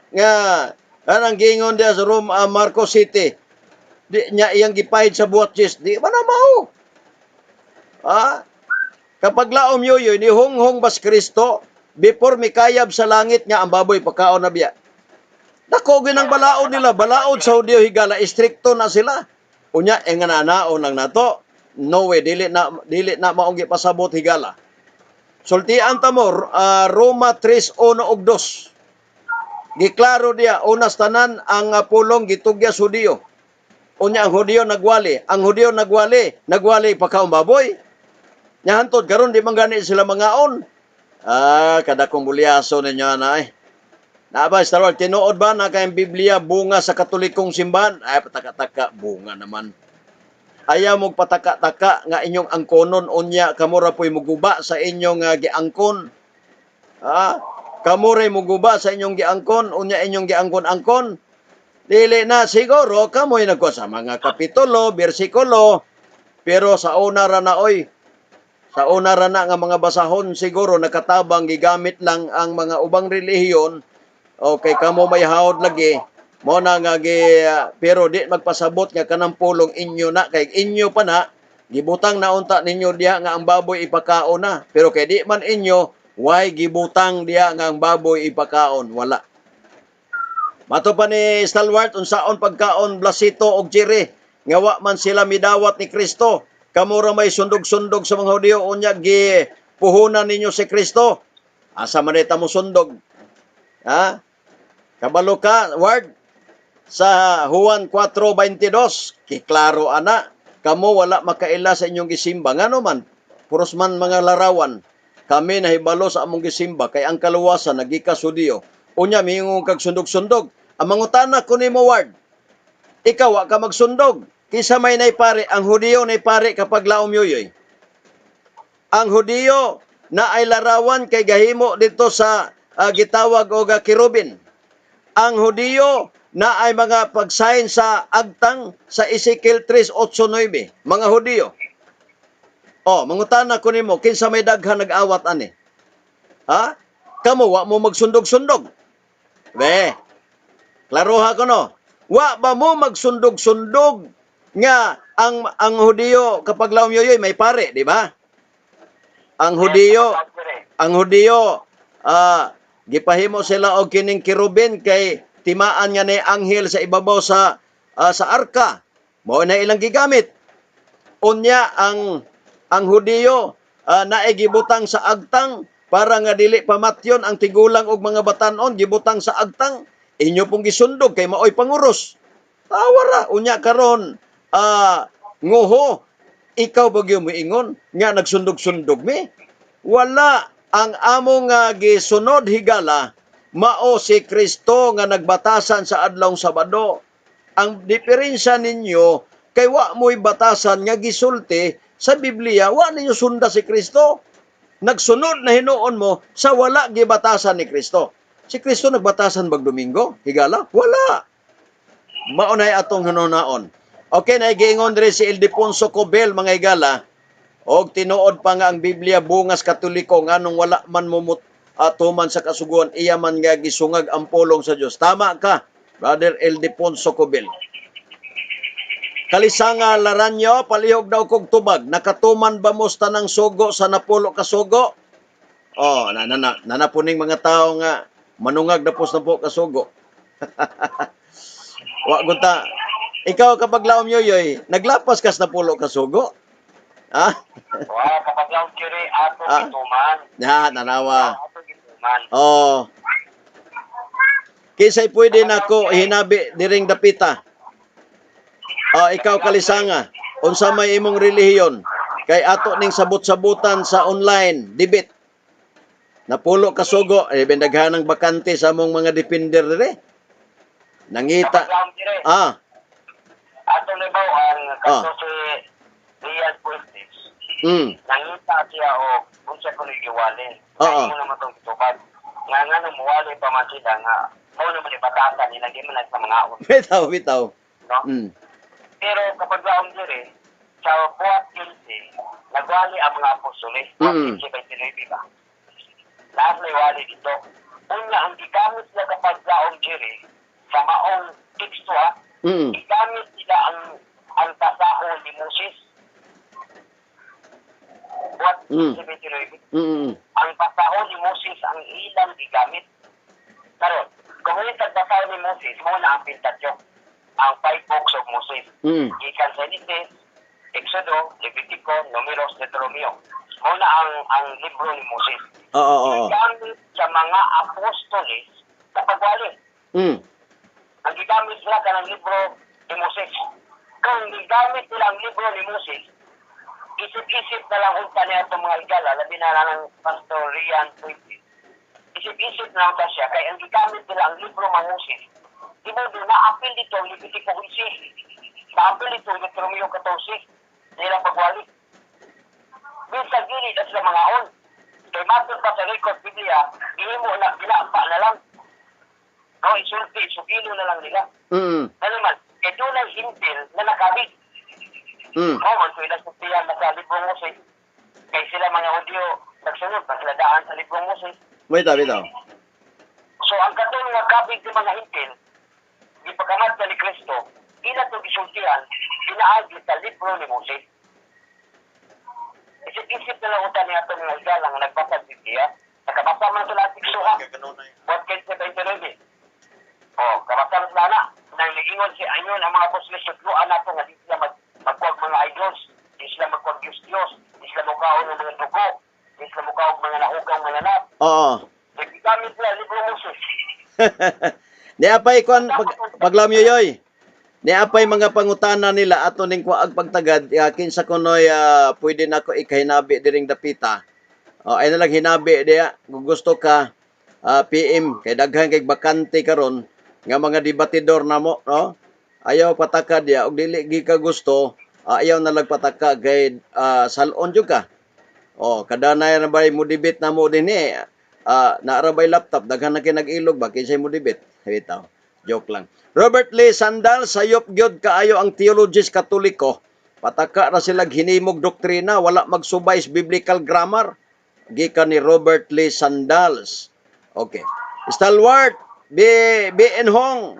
kanang giingon dia sa Marcos City. Di niya iyang gipahid sa buwatjes. Di ba na mao? Ha? Kapag laom yoyoy, ni Honghong bas Kristo, before mikayab sa langit nga ang baboy pagkaon na biya. Dako ginang balaod nila, balaod sa Hudiyo higala, istrikto na sila. Unya nga nanaon lang nato. No way, dili na maunggi pasabot higala. Sultian ta mo, Roma 3:1 ug 2. Giklaro dia, unas tanan ang pulong gitugya sa Hudiyo. Unya ang Hudiyo nagwali. Ang Hudiyo nagwali pagkaon baboy. Nya hantod karon di man gani sila mangaon. Kada kong bulyaso ninyo na eh. Naaba, Star Wars, tinuod ba na kayong Biblia bunga sa katolikong simbahan? Ay, pataka-taka, bunga naman. Ayaw mong pataka-taka nga inyong angkonon, unya, kamura po'y muguba sa inyong giangkon. Kamuray muguba sa inyong giangkon, unya inyong giangkon-angkon. Dili na, siguro, kamoy nagko sa mga kapitulo, bersikulo, pero sa una ra na, sa una ra na nga mga basahon, siguro nakatabang gigamit lang ang mga ubang relihiyon. Okay, kamo may hawd lagi. Mo na nga pero di magpasabot nga kanang pulong inyo na kay inyo pa na gibutang na unta ninyo diha nga ang baboy ipakaon na. Pero kay di man inyo why gibutang diha nga ang baboy ipakaon, wala. Mato pa ni Stalwart unsaon pagkaon Blasito og Jere nga wa man sila midawat ni Kristo. Kamo ra may sundog-sundog sa mga Hudiyo unya gi puhunan ninyo si Kristo. Asa man ta mo sundog? Ha? Kabalo ka, word, sa Juan 4:22, kiklaro ana, kamo wala makaila sa inyong gisimba. Ngano man, puros man mga larawan, kami nahibalo sa among gisimba, kay ang kaluwasan, nagikas Hudiyo. Unya, mingong kag sundog-sundog. Ang mangutana ko ni mo, word, ikaw, wa ka magsundog. Kisa may naipare, ang Hudiyo naipare kapag laom yoyoy. Ang Hudiyo na ay larawan kay gahimo dito sa gitawag o kirubin. Ang Hudiyo na ay mga pagsahin sa agtang sa Ezekiel 3:8-9. Mga Hudiyo. Mangutana ko nimo, kinsa may daghan nag-awat ani? Ha? Kamo wa mo magsundog-sundog. Klaroha ko no. Wa ba mo magsundog-sundog nga ang Hudiyo kapag laom yoyoy may pare, di ba? Ang Hudiyo, gipahimo sila og kining kirubin kay timaan nga ni anghel sa ibabaw sa arka. Mao na ilang gigamit. Unya ang Hudiyo naay gibutang sa agtang para nga dili pamatyon ang tigulang og mga batan-on gibutang sa agtang. Inyo pong gisundog kay maoy panguros. Tawara unya karon nguho ikaw bagyo mo ingon nga nagsundog-sundog mi. Wala. Ang among gisunod higala, mao si Kristo nga nagbatasan sa adlawng Sabado. Ang diferensya ninyo, kay wa mo'y batasan nga gisulti sa Biblia, wa ninyo sunda si Kristo. Nagsunod na hinuon mo sa wala gibatasan ni Kristo. Si Kristo nagbatasan bag Domingo? Higala? Wala. Maunay atong hinunaon. Okay, naigiingon rin si Ildefonso Cobel, mga higala, og tinuod pa nga ang Biblia bungas Katoliko nganong wala man tuman sa kasuguan iya man nga gisungag ang pulong sa Dios. Tama ka, Brother Ildefonso Cobel. Kalisanga Laranyo, palihog daw kog tubag. Nakatuman ba mo sa tanang sugo sa napulo ka sugo? Nanapuning mga tao nga manungag na po ka sugo. Wa gunta. Ikaw kapag laom yoyoy, naglapas kas napulo ka sugo? Ha? Kapag lang kiri ato gituman. Nanawa. Ato gituman. Kisay pwede nako hinabi diring dapita. Ikaw Kalisanga, unsa may imong relihiyon? Kay ato ning sabot-sabutan sa online debate. Napulo ka sugo, bindaghanang bakante sa among mga depender dire. Nangita. Kapag lang kiri. Ato libaw ang kaso si Rian Fuentes. Nangita siya unsa ko ni giwali. Kaya naman itong tubad. Nga muwali pa man sila nga Mao naman ni batasan nilagay mo lang sa mga awon, Bitaw, bitaw. no? Mm. Pero kapag laom diri sa buhat 15, nagwali ang mga apostoles. Buhat 15 by 19 ba? Lahat may wali dito. Una, ang gigamit nila kapag laom diri sa maong teksto ha, Mm. gigamit nila ang tasahon ni Moses. Buhat 15 by 19. Mm. Ang pasahon ni Moses ang ilang gigamit. Karon, kung yung pagbasahon ni Moses, muna ang pintatyo. Ang 5 books of Moses. Mm. Gikan sa Genesis, Exodo, Levitico, Números, Deuteronomio. Muna ang libro ni Moses. Oo. Gigamit sa mga apostoles sa pagwali. Mm. Ang gigamit sila ka ng libro ni Moses. Kung gigamit nila ang libro ni Moses, isip-isip na lang unta niya itong mga igala, labi na lang ng Pastor Rian 20. Isip-isip na lang siya, kaya ang gigamit nila ang libro ng Moses, di mo doon na-apil dito ang Levitico 11, na-apil dito ang Deuteronomio 14, nila pagwali. Bisa gilid at sila mga on. Kay matod pa sa record Biblia, mo na ginapa na lang. No, isulti, isugilo na lang nila. Mm. Ano man, kaya doon ang hintil na nakabit. Mm. Man, kung ilang na sa libro Moses, kay sila mga Hudyo, nagsunod, na sila daan sa libro Moses. Bitaw, bitaw. So, ang katong nga kabig ng mga hintil, ipagamat na ni Kristo, ila itong isultihan, inaagi sa libro ni Moses. Isip-isip na lang utan niya itong mga igalang nagbasa ng Biblia, nakabasa man sila ang tiksuha, what can say by the kabasa na sila na, nang nagingon si Anyon, ang mga apostles, sutluan na ito, nga di sila magkuwag mga idols, di sila magkuwag Diyos, di sila mukhaon ng mga dugo, di sila mukhaon mga nahugang mga nap. Oo. Naggamit sila libro Moses. Ni apay kon paglamyo yoy. Ni apay mga pangutana nila ato ning kuag pagtagad kinsa kunoy pwede nako ikahinabi diring dapita. Ay na lang hinabi diya kung gusto ka PM kay daghan kay bakante karon nga mga debatidor namo no. Ayaw pataka diya og dili gi ka gusto ayaw na pataka kay salon jud ka. Kadanay na bay mo debate na mo dinhi. Naarabay laptop daghan na kay nag-ilog ba kinsay mo debate. Bitaw. Joke lang. Robert Lee Sandal, sayop gyud kaayo ang theologist katoliko. Pataka ra sila hinimog doktrina, wala magsubay sa biblical grammar. Gikan ni Robert Lee Sandals. Okay. Stalwart, B.N. Hong.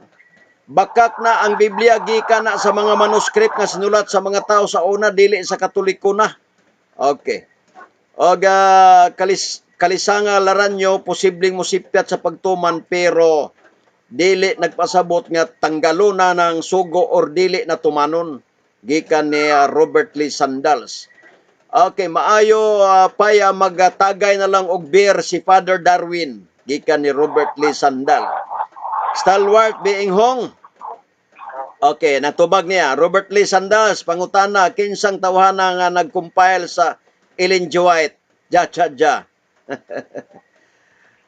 Bakak na ang Biblia gikan na sa mga manuscript nga sinulat sa mga tao sa una dili sa katoliko na. Okay. Og kalisanga laranyo posibleng mosipyat sa pagtuman pero dili nagpasabot nga tanggalo na ng sugo or dili na tumanon gikan ni Robert Lee Sandals. Okay, maayo paya magtagay na lang og beer si Father Darwin gikan ni Robert Lee Sandal. Stalwart Being Hong. Okay, natubag niya Robert Lee Sandals pangutana kinsang tawhana nga nag-compile sa Ellen G. White. Ja.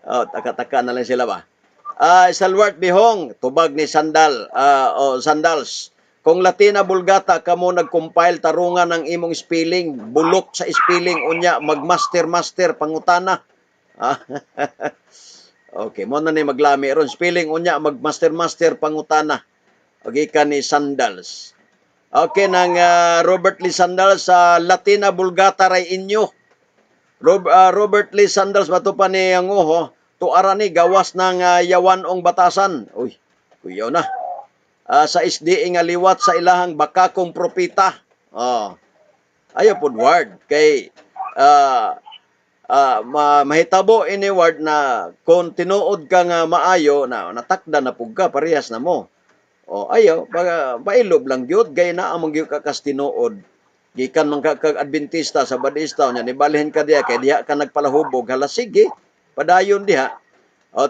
Taka-taka na lang sila ba? Stalwart Bihong, tubag ni Sandals. Kung Latina Vulgata kamo nag-compile tarungan ng imong spelling, bulok sa spelling unya magmaster pangutana. Okay, mo na ni maglami ron spelling unya magmaster pangutana. Okay ka ni Sandals. Okay nang Robert Lee Sandals sa Latina Vulgata ray inyo. Robert Lee Sandals bato pa ni ang tuara ni gawas ng yawanong batasan. Uy, kuyaw na. Sa SDA nga liwat sa ilahang bakakong propita. Ayaw po word. Kay mahitabo ini word na kung tinuod ka nga maayo na natakda na pugka parehas na mo. Ayaw, pailob lang gyud gay na among gyud ka kas tinuod. Gikan man kag Adventista sa Badista nya nibalhin ka diha kay diha ka nagpalahubog hala sige padayon diha.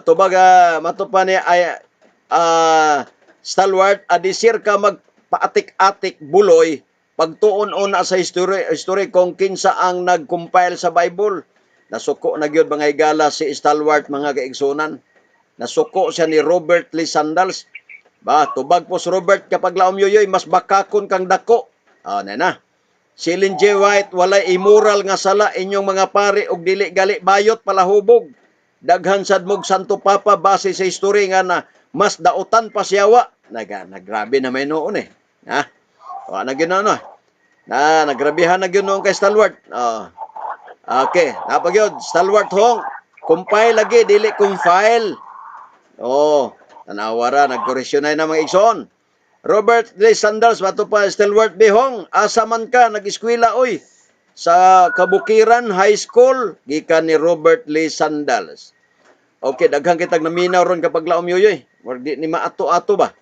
Tubag matupa ni Stalwart adisir ka magpaatik-atik buloy pagtuon una sa history kung kinsa ang nag-compile sa Bible. Nasuko na gyud mga higala si Stalwart mga kaigsunan. Nasuko siya ni Robert Lee Sandals. Tubag po si Robert kapag laom yoyoy mas bakakon kang dako. Na. Si Ellen G. White walay immoral nga sala inyong mga pari og dili gali bayot palahubog. daghan sad mog Santo Papa base sa history nga na mas dautan pa siyawa. Nagrabe na may noon eh. Ha? O, na ginoon no. Nagrabihan na ginoon kay Stalwart. Okay, napagyod Stalwart hong compile lagi dili compile. Tanawara nagkoreksyon na mga igsoon. Robert Lee Sandals bato pa Stalwart Bihong, asa man ka nag-eskwela oy sa Kabukiran High School gikan ni Robert Lee Sandals. Okay, daghang kitag naminaw ron kapag laom yoyoy. Murag di ni maato-ato ba?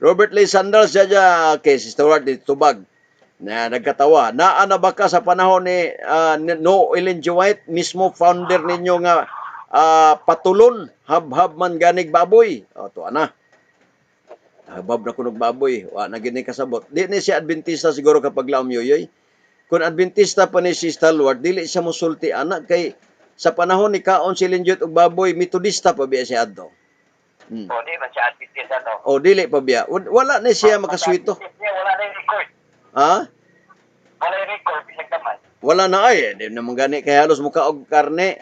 Robert Lee Sandals jaja okay, si Stalwart di tubag. Na nagkatawa. Naa na ba ka sa panahon ni No Ellen G. White, mismo founder ninyo nga patulon, hab-hab man ganig baboy. To ana. Habab na kunog baboy. Na gini kasabot. Di ni siya Adventista siguro kapag laom yoyoy. Kung Adventista pa ni si Stalwart, dili siya musulti anak kay sa panahon ni kaon si Linjot og baboy, Metodista pa biya siya adto. O, di man siya Adventista to. Dili pa biya. Wala ni siya makaswito. Wala na yung record. Ha? Wala yung record, bisag naman. Wala na ay. Di naman gani kay halos muka og karne.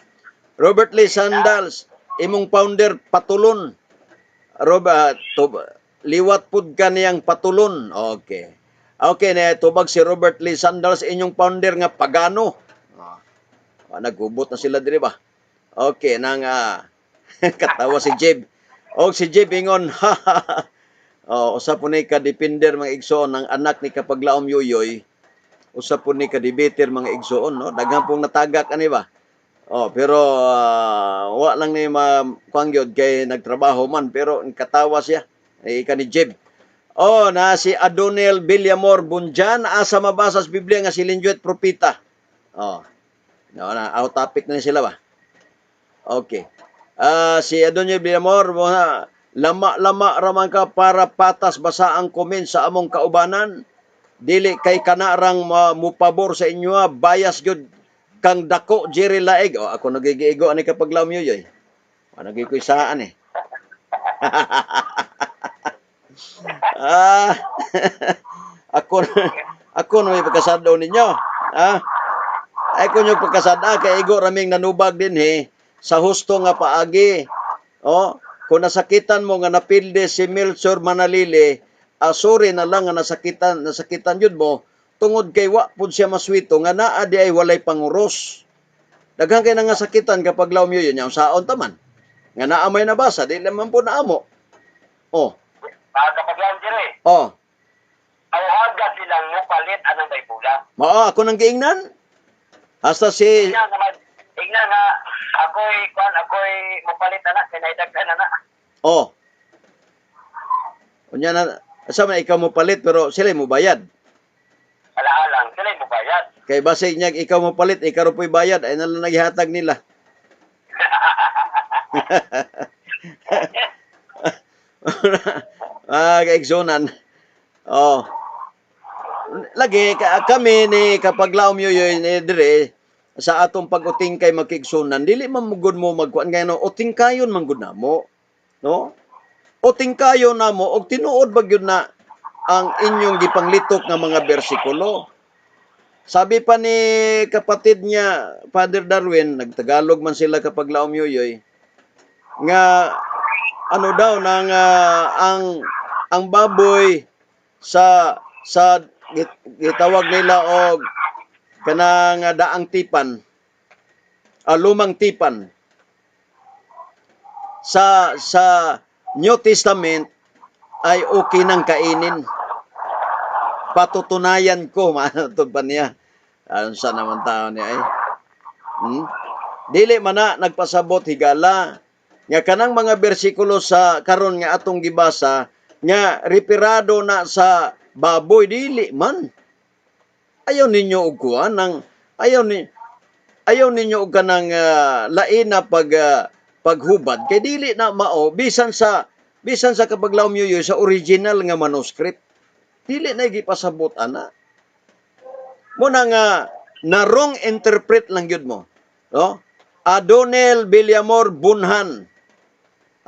Robert Lee Sandals, imong founder patulon. Robert, liwat pud ka niyang patulon. Okay. Okay na tubag si Robert Lee Sandals inyong founder nga pagano. Nagubot na sila diri ba? Okay nang katawa si Jeb. Si Jeb ingon usa po ni ka depender mga igsoon ang anak ni kapaglaom yoyoy. Usa po ni ka debater mga igsoon no. Daghang pong natagak ani ba? Pero wa lang ni kuangyod kay nagtrabaho man pero katawa siya. Ika ni Jeb. Na si Adonel Villamor Bunjan, asa mabasa sa Biblia nga si Linjuet propeta. Out topic na sila ba? Okay. Si Adonel Villamor, lama-lama raman ka para patas basa ang comment sa among kaubanan. Dili kay kanarang mupabor sa inyo, bias gyud kang dako Jerry Laeg. Ako nagigiigo ani kapag laom yoyoy. Nagikuisaan eh. Ako na may pagkasadaw ninyo. Ay ko nyo pagkasada kay igo raming nanubag din sa husto nga paagi. Kung nasakitan mo nga napilde si Melchor Manalili, sorry na lang nga nasakitan yun mo, tungod kay wa pud siya maswito nga naa di ay walay panguros. Daghang kay nga sakitan kapag laom yun yung saon taman. Nga naa may nabasa, di naman po naamo. Kapag lang dire. Ang haga silang mupalit anang may bulang. Ako nang giingnan. Hasta si... Ignan nga, ako'y mupalit anak, sinaidagdan anak. Unya na, asa man ikaw mo palit pero sila mo bayad. Alaalang, sila mo bayad. Kay base niya ikaw mo palit, ikaw po'y bayad, ay nalang naghihatag nila. Kaigsonan. Lagi kami ni kapag laom yoyoy ni dire sa atong pag-uting kay makigsunan dili man mugod mo magkuan kay no uting kayon man gud namo no uting kayo namo og tinuod ba gyud na ang inyong gipanglitok nga mga bersikulo. Sabi pa ni kapatid niya Father Darwin, nagtagalog man sila kapag laom yoyoy nga ano daw nang ang baboy sa gitawag nila og kanang daang tipan, lumang tipan sa New Testament ay okay nang kainin. Patutunayan ko manatod pa niya. Sa naman tao niya ay dili man na nagpasabot higala nga kanang mga bersikulo sa karon nga atong gibasa nga referado na sa baboy dili man. Ayaw ninyo og kuan nang ayaw ninyo og kanang lain na paghubad kay dili na mao bisan sa kapaglaom yoyo sa original nga manuscript dili na gipasabot ana. Mo na nga na wrong interpret lang gyud mo. No? Adonel Villamor Bunhan.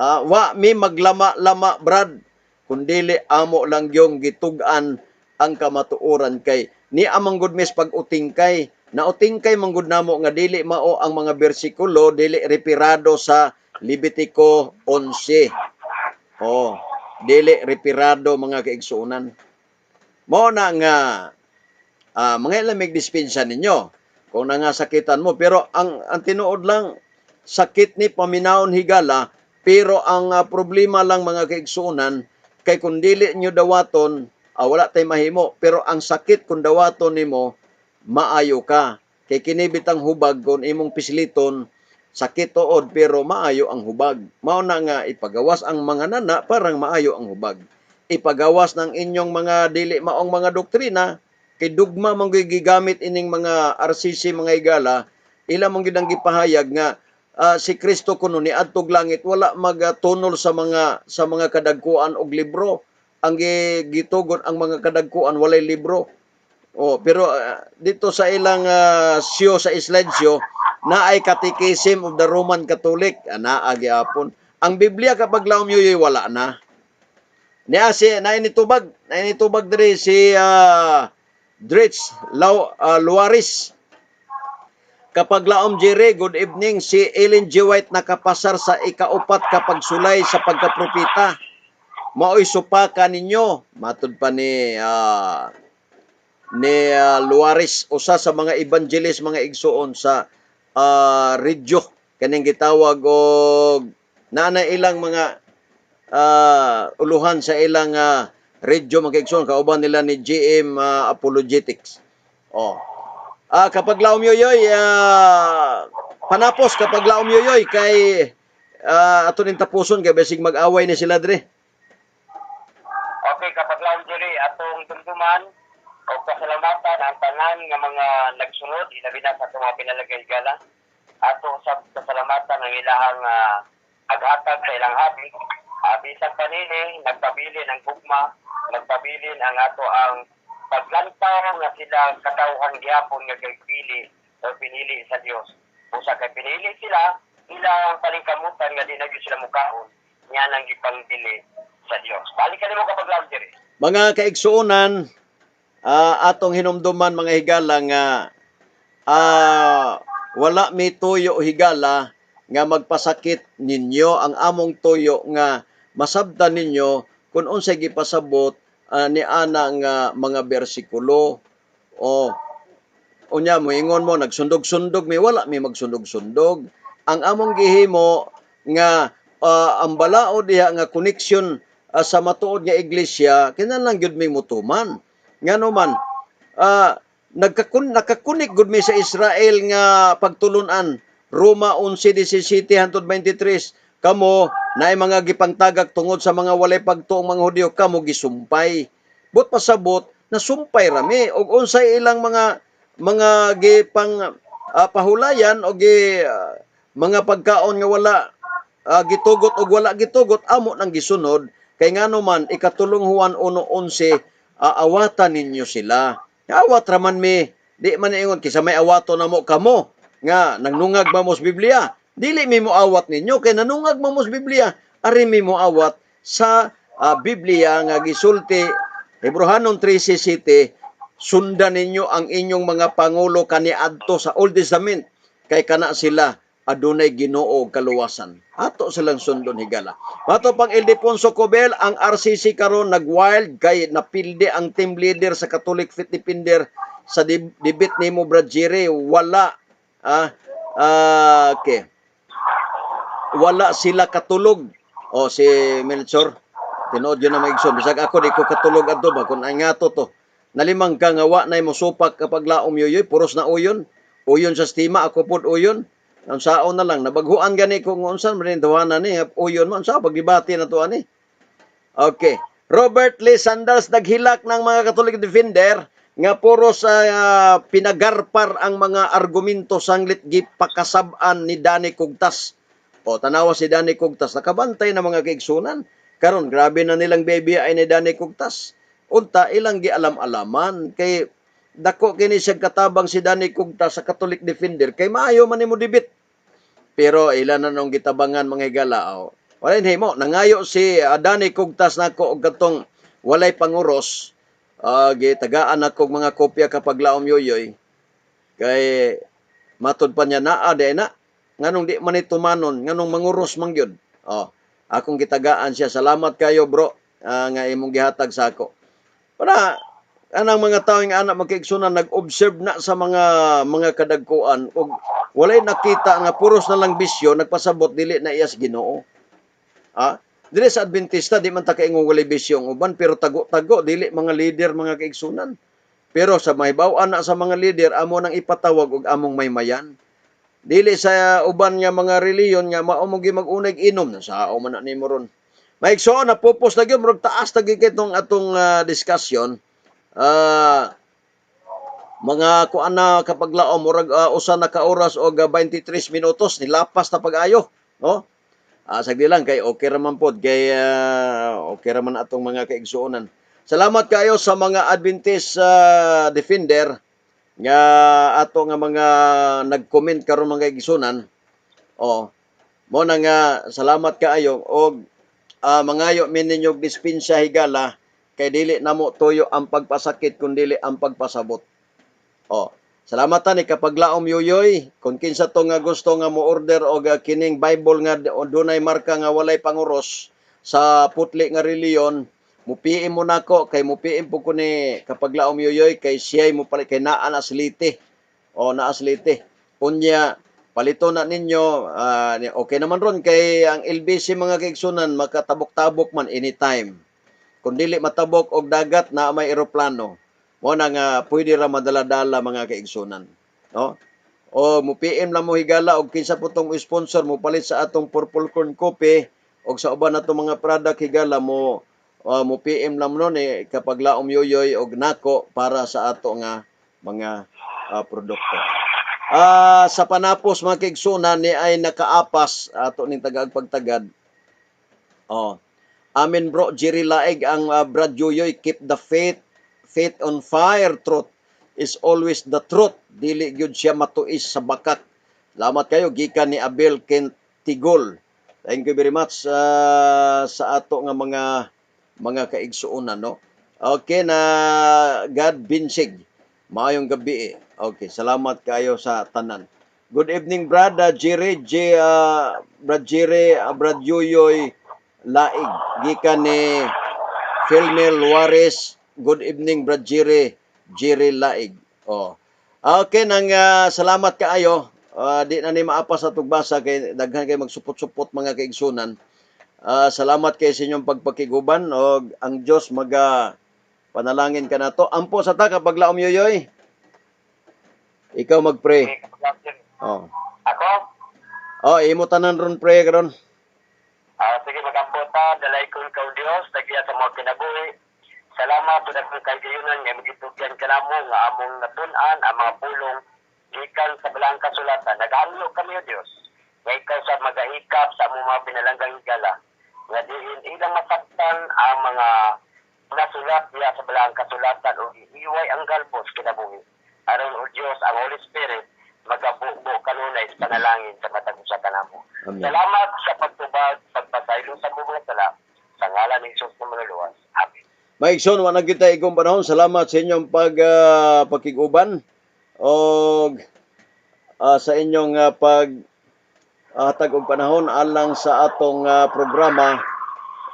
Wa mi maglama-lama brad kundili amo lang yung gitug-an ang kamatuoran kay ni amang good mes pag-uting kay nauting kay manggod namo nga dili mao ang mga bersikulo dili repirado sa Levitico 11. Oh, dili repirado mga kaigsuonan. Mao na nga mga ilamig dispensa ninyo kung nangasakitan mo, pero ang tinuod lang sakit ni paminawon higala, pero ang problema lang mga kaigsuonan kay kung dili nyo dawaton wala tay mahimo, pero ang sakit kung dawaton nimo maayo ka. Kay kinibitang hubag kung imong pisliton, sakit tuod pero maayo ang hubag. Mao na nga ipagawas ang mga nana parang maayo ang hubag. Ipagawas ng inyong mga dili maong mga doktrina, kay dugma man gigamit ining mga RCC mga higala, ila mong gidang gipahayag nga si Kristo kuno ni adtog langit wala magtunol sa mga kadagkuan og libro. Ang gitugon ang mga kadagkuan walay libro. Pero dito sa ilang show sa slideshow na ay Catechism of the Roman Catholic naa gyapon. Ang Biblia kapag laom yoy wala na. Niya si nainitubag diri si Dritz Luaris. Kapag laom jire, good evening, si Ellen G. White nakapasar sa ikaupat kapag sulay sa pagkapropita. Mao'y supaka ninyo. Matud pa ni Luaris, usa sa mga evangelist, mga igsuon sa radyo. Kaning gitawag og naana ilang mga uluhan sa ilang radyo mga igsuon. Kauban nila ni GM Apologetics. Kapag laom yoyoy, panapos kapag laom yoyoy kay ato nin tapuson kay basig mag-away ni sila dre. Okay, kapag lang diri atong dumduman o pasalamatan ang tanan nga mga nagsunod ilabi na sa atong mga pinalagay gala. Ato sa pasalamatan ang ilahang aghatag sa ilang habi. Bisan panini nagpabili ng gugma, nagpabili ang ato ang paglantaw nga sila katawhan gyapon nga pinili o pinili sa Dios. Kung sa kay pinili sila, ilang palingkamutan nga di na gyud sila mukaon, nya nang gipangbili sa Dios. Balik kanimo kapag lang diri. Mga kaigsuonan, atong hinumduman mga higala nga wala mi tuyo higala nga magpasakit ninyo. Ang among tuyo nga masabtan ninyo kung unsay gipasabot ni ana nga mga bersikulo. Unya mo ingon mo nagsundog-sundog mi, wala mi magsundog-sundog. Ang among gihimo nga ang balao diha nga connection sa matuod nga iglesia kinahanglan gyud mi mutuman. Ngano man nakakunik gud mi sa Israel nga pagtulunan. Roma 11:17 hangtod 23. Kamo naay mga gipangtagak tungod sa mga walay pagtuong mga Hudiyo, kamo gisumpay. But pasabot nasumpay rami og unsay ilang mga gipang pahulayan o mga pagkaon nga wala gitugot o wala gitugot, amo nang gisunod. Kay ngano man ikatulong Juan 1:11, awatan ninyo sila. Awat raman mi, di man ingon kisa may awato namo kamo nga nangnungag mamos Biblia. Dili mi mo awat ninyo kay nanungag mamos Biblia. Ari mi mo awat sa Biblia nga gisulti Hebrehanon 13:7, sundan ninyo ang inyong mga pangulo kaniadto sa Old Testament kay kana sila adunay Ginoo kaluwasan. Ato silang sundon higala. Mato pang Ildefonso Cobel, ang RCC karon nag-wild kay napilde ang team leader sa Catholic Fit Defender sa debate nimo Brad-Jerry. Wala okay. Wala sila katulog. Si Melchor, tinuod yun na maigsoon. Bisag ako di ko katulog adto ba kung ay ngato to. Nalimang ka nga wa nay mosupak kapag laom yoyoy, puros na uyon. Uyon sa stima, ako pud uyon. Ang saon na lang, nabaghuan gani kung unsan marinduhanan ni uyon man sa pagbibati na to ani. Okay. Robert Lee Sanders naghilak ng mga Catholic Defender nga puro sa pinagarpar ang mga argumento sanglit gipakasab-an ni Danny Cugtas. Tanawa si Danny Cugtas, nakabantay na mga kaigsunan. Karon grabe na nilang baby ay ni Danny Cugtas. Unta ilang gialam-alaman kay dako kini siya katabang si Danny Cugtas sa Catholic Defender kay maayo man nimo debit. Pero ilan na nung gitabangan mga higala. Wala himo nangayo si Danny Cugtas nako og katong walay panguros. Gitagaan ako mga kopya kapag laom yoyoy. Kay matod pa niya naa di na nganong di man itumanon nganong manguros man gyud. Akong gitagaan siya. Salamat kayo bro nga imong gihatag sa ako. Para anang mga tao nga anak magkaigsunan nag-observe na sa mga kadagkuan ug walay nakita nga puros na lang bisyo nagpasabot dili na iyas Ginoo. Dili sa Adventista di man ta kaingong walay bisyo ang uban pero tago-tago dili mga leader mga kaigsunan. Pero sa mahibaw-an na sa mga leader amo nang ipatawag og among maymayan. Dili sa uban nga mga reliyon nga mao mo gi mag-uneg inom na sao man na nimo ron. Maigsoon na pupos na gyud murag taas ta gid itong atong discussion. Mga kuan na kapag laom murag usa na ka oras og 23 minutos nilapas ta pag-ayo, no? Sagdi lang kay okay ra man pod kay okay ra man atong mga kaigsuonan. Salamat kayo sa mga Adventist defender nga ato nga mga nag-comment karon mga kaigsuonan. Mo na nga salamat kaayo og mangayo min ninyo dispensya higala kay dili namo tuyo ang pagpasakit kun dili ang pagpasabot. Salamatan ni kapag laom yoyoy kung kinsa to nga gusto nga mo order og kining Bible nga dunay marka nga walay panguros sa putli nga reliyon, mupiim mo nako kay mupiim po ko ni kapag laom yoyoy kay siyay mo pala kay naa na aslite. Naaslite. Unya palito na ninyo okay naman ron kay ang LBC mga kaigsunan makatabok-tabok man anytime. Kung dili matabok og dagat na may eroplano, mo na nga pwede ra madala-dala mga kaigsunan, no? O mupiim lang mo higala og kinsa po tong sponsor mo palit sa atong Purple Corn Coffee og sa uban nato mga product higala mo mupiim lang no ni kapag laom yoyoy og nako para sa ato nga mga produkto. Sa panapos mga kaigsunan ni ay nakaapas ato ning tagag pagtagad. Amen bro, Jerry Laig ang Brad Yoyoy, keep the faith on fire, truth is always the truth. Dili gyud siya matuis sa bakat. Salamat kayo gikan ni Abel Kentigol. Thank you very much sa ato nga mga kaigsuonan, no. Okay na God Binsig. Maayong gabi. Okay, salamat kayo sa tanan. Good evening Brad Jerry Brad Yoyoy Laig gikan ni Filmel Juarez. Good evening, Brad Jerry Laig. Okay, nang salamat kaayo. Di na ni maapas sa tugbasa kay daghan kay magsupot-supot mga kaigsunan. Salamat kay sa inyong pagpakiguban og ang Dios panalangin ka nato. Ampo sa ta kapag laom yoyoy. Ikaw mag-pray. Ako? Imo tanan ron pray karon. Sige, magampo ta. Dalay ko ikaw Dios. Tagiya sa mga kinabuhi. Salamat po na kong kagayunan nga magitugyan ka namo nga among natun-an ang mga pulong gikan sa balang kasulatan. Nag-alok kami o Diyos. Nga ikaw sa magahikap sa among mga pinalanggang higala. Nga diin ilang masaktan ang mga nasulat niya sa balang kasulatan o iiway ang galpos kinabuhi. Aron o Diyos, ang Holy Spirit, magabubo kanunay sa panalangin sa matag usa ka namo. Salamat sa pagtubag, pagpasaylo sa mga sala. Sa ngalan ni Jesus na manuluwas. Amen. Maigsoon, wala kita igong panahon. Salamat sa inyong pakiguban o sa inyong paghatag og panahon alang sa atong programa.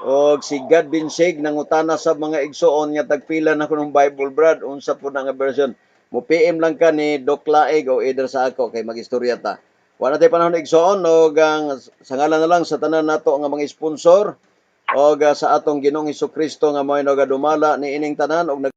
O si God Binsig nangutana sa mga igsoon nga tagpila na ko ng Bible Brad. Unsa po na nga version. Mupiim lang ka ni Doc Laig o either sa ako kay magistorya ta. Wala tayo panahon igsoon o sa ngalan na lang sa tanan nato nga mga sponsor o sa atong Ginoong Hesukristo nga mo'y nagadumala ni ining tanan og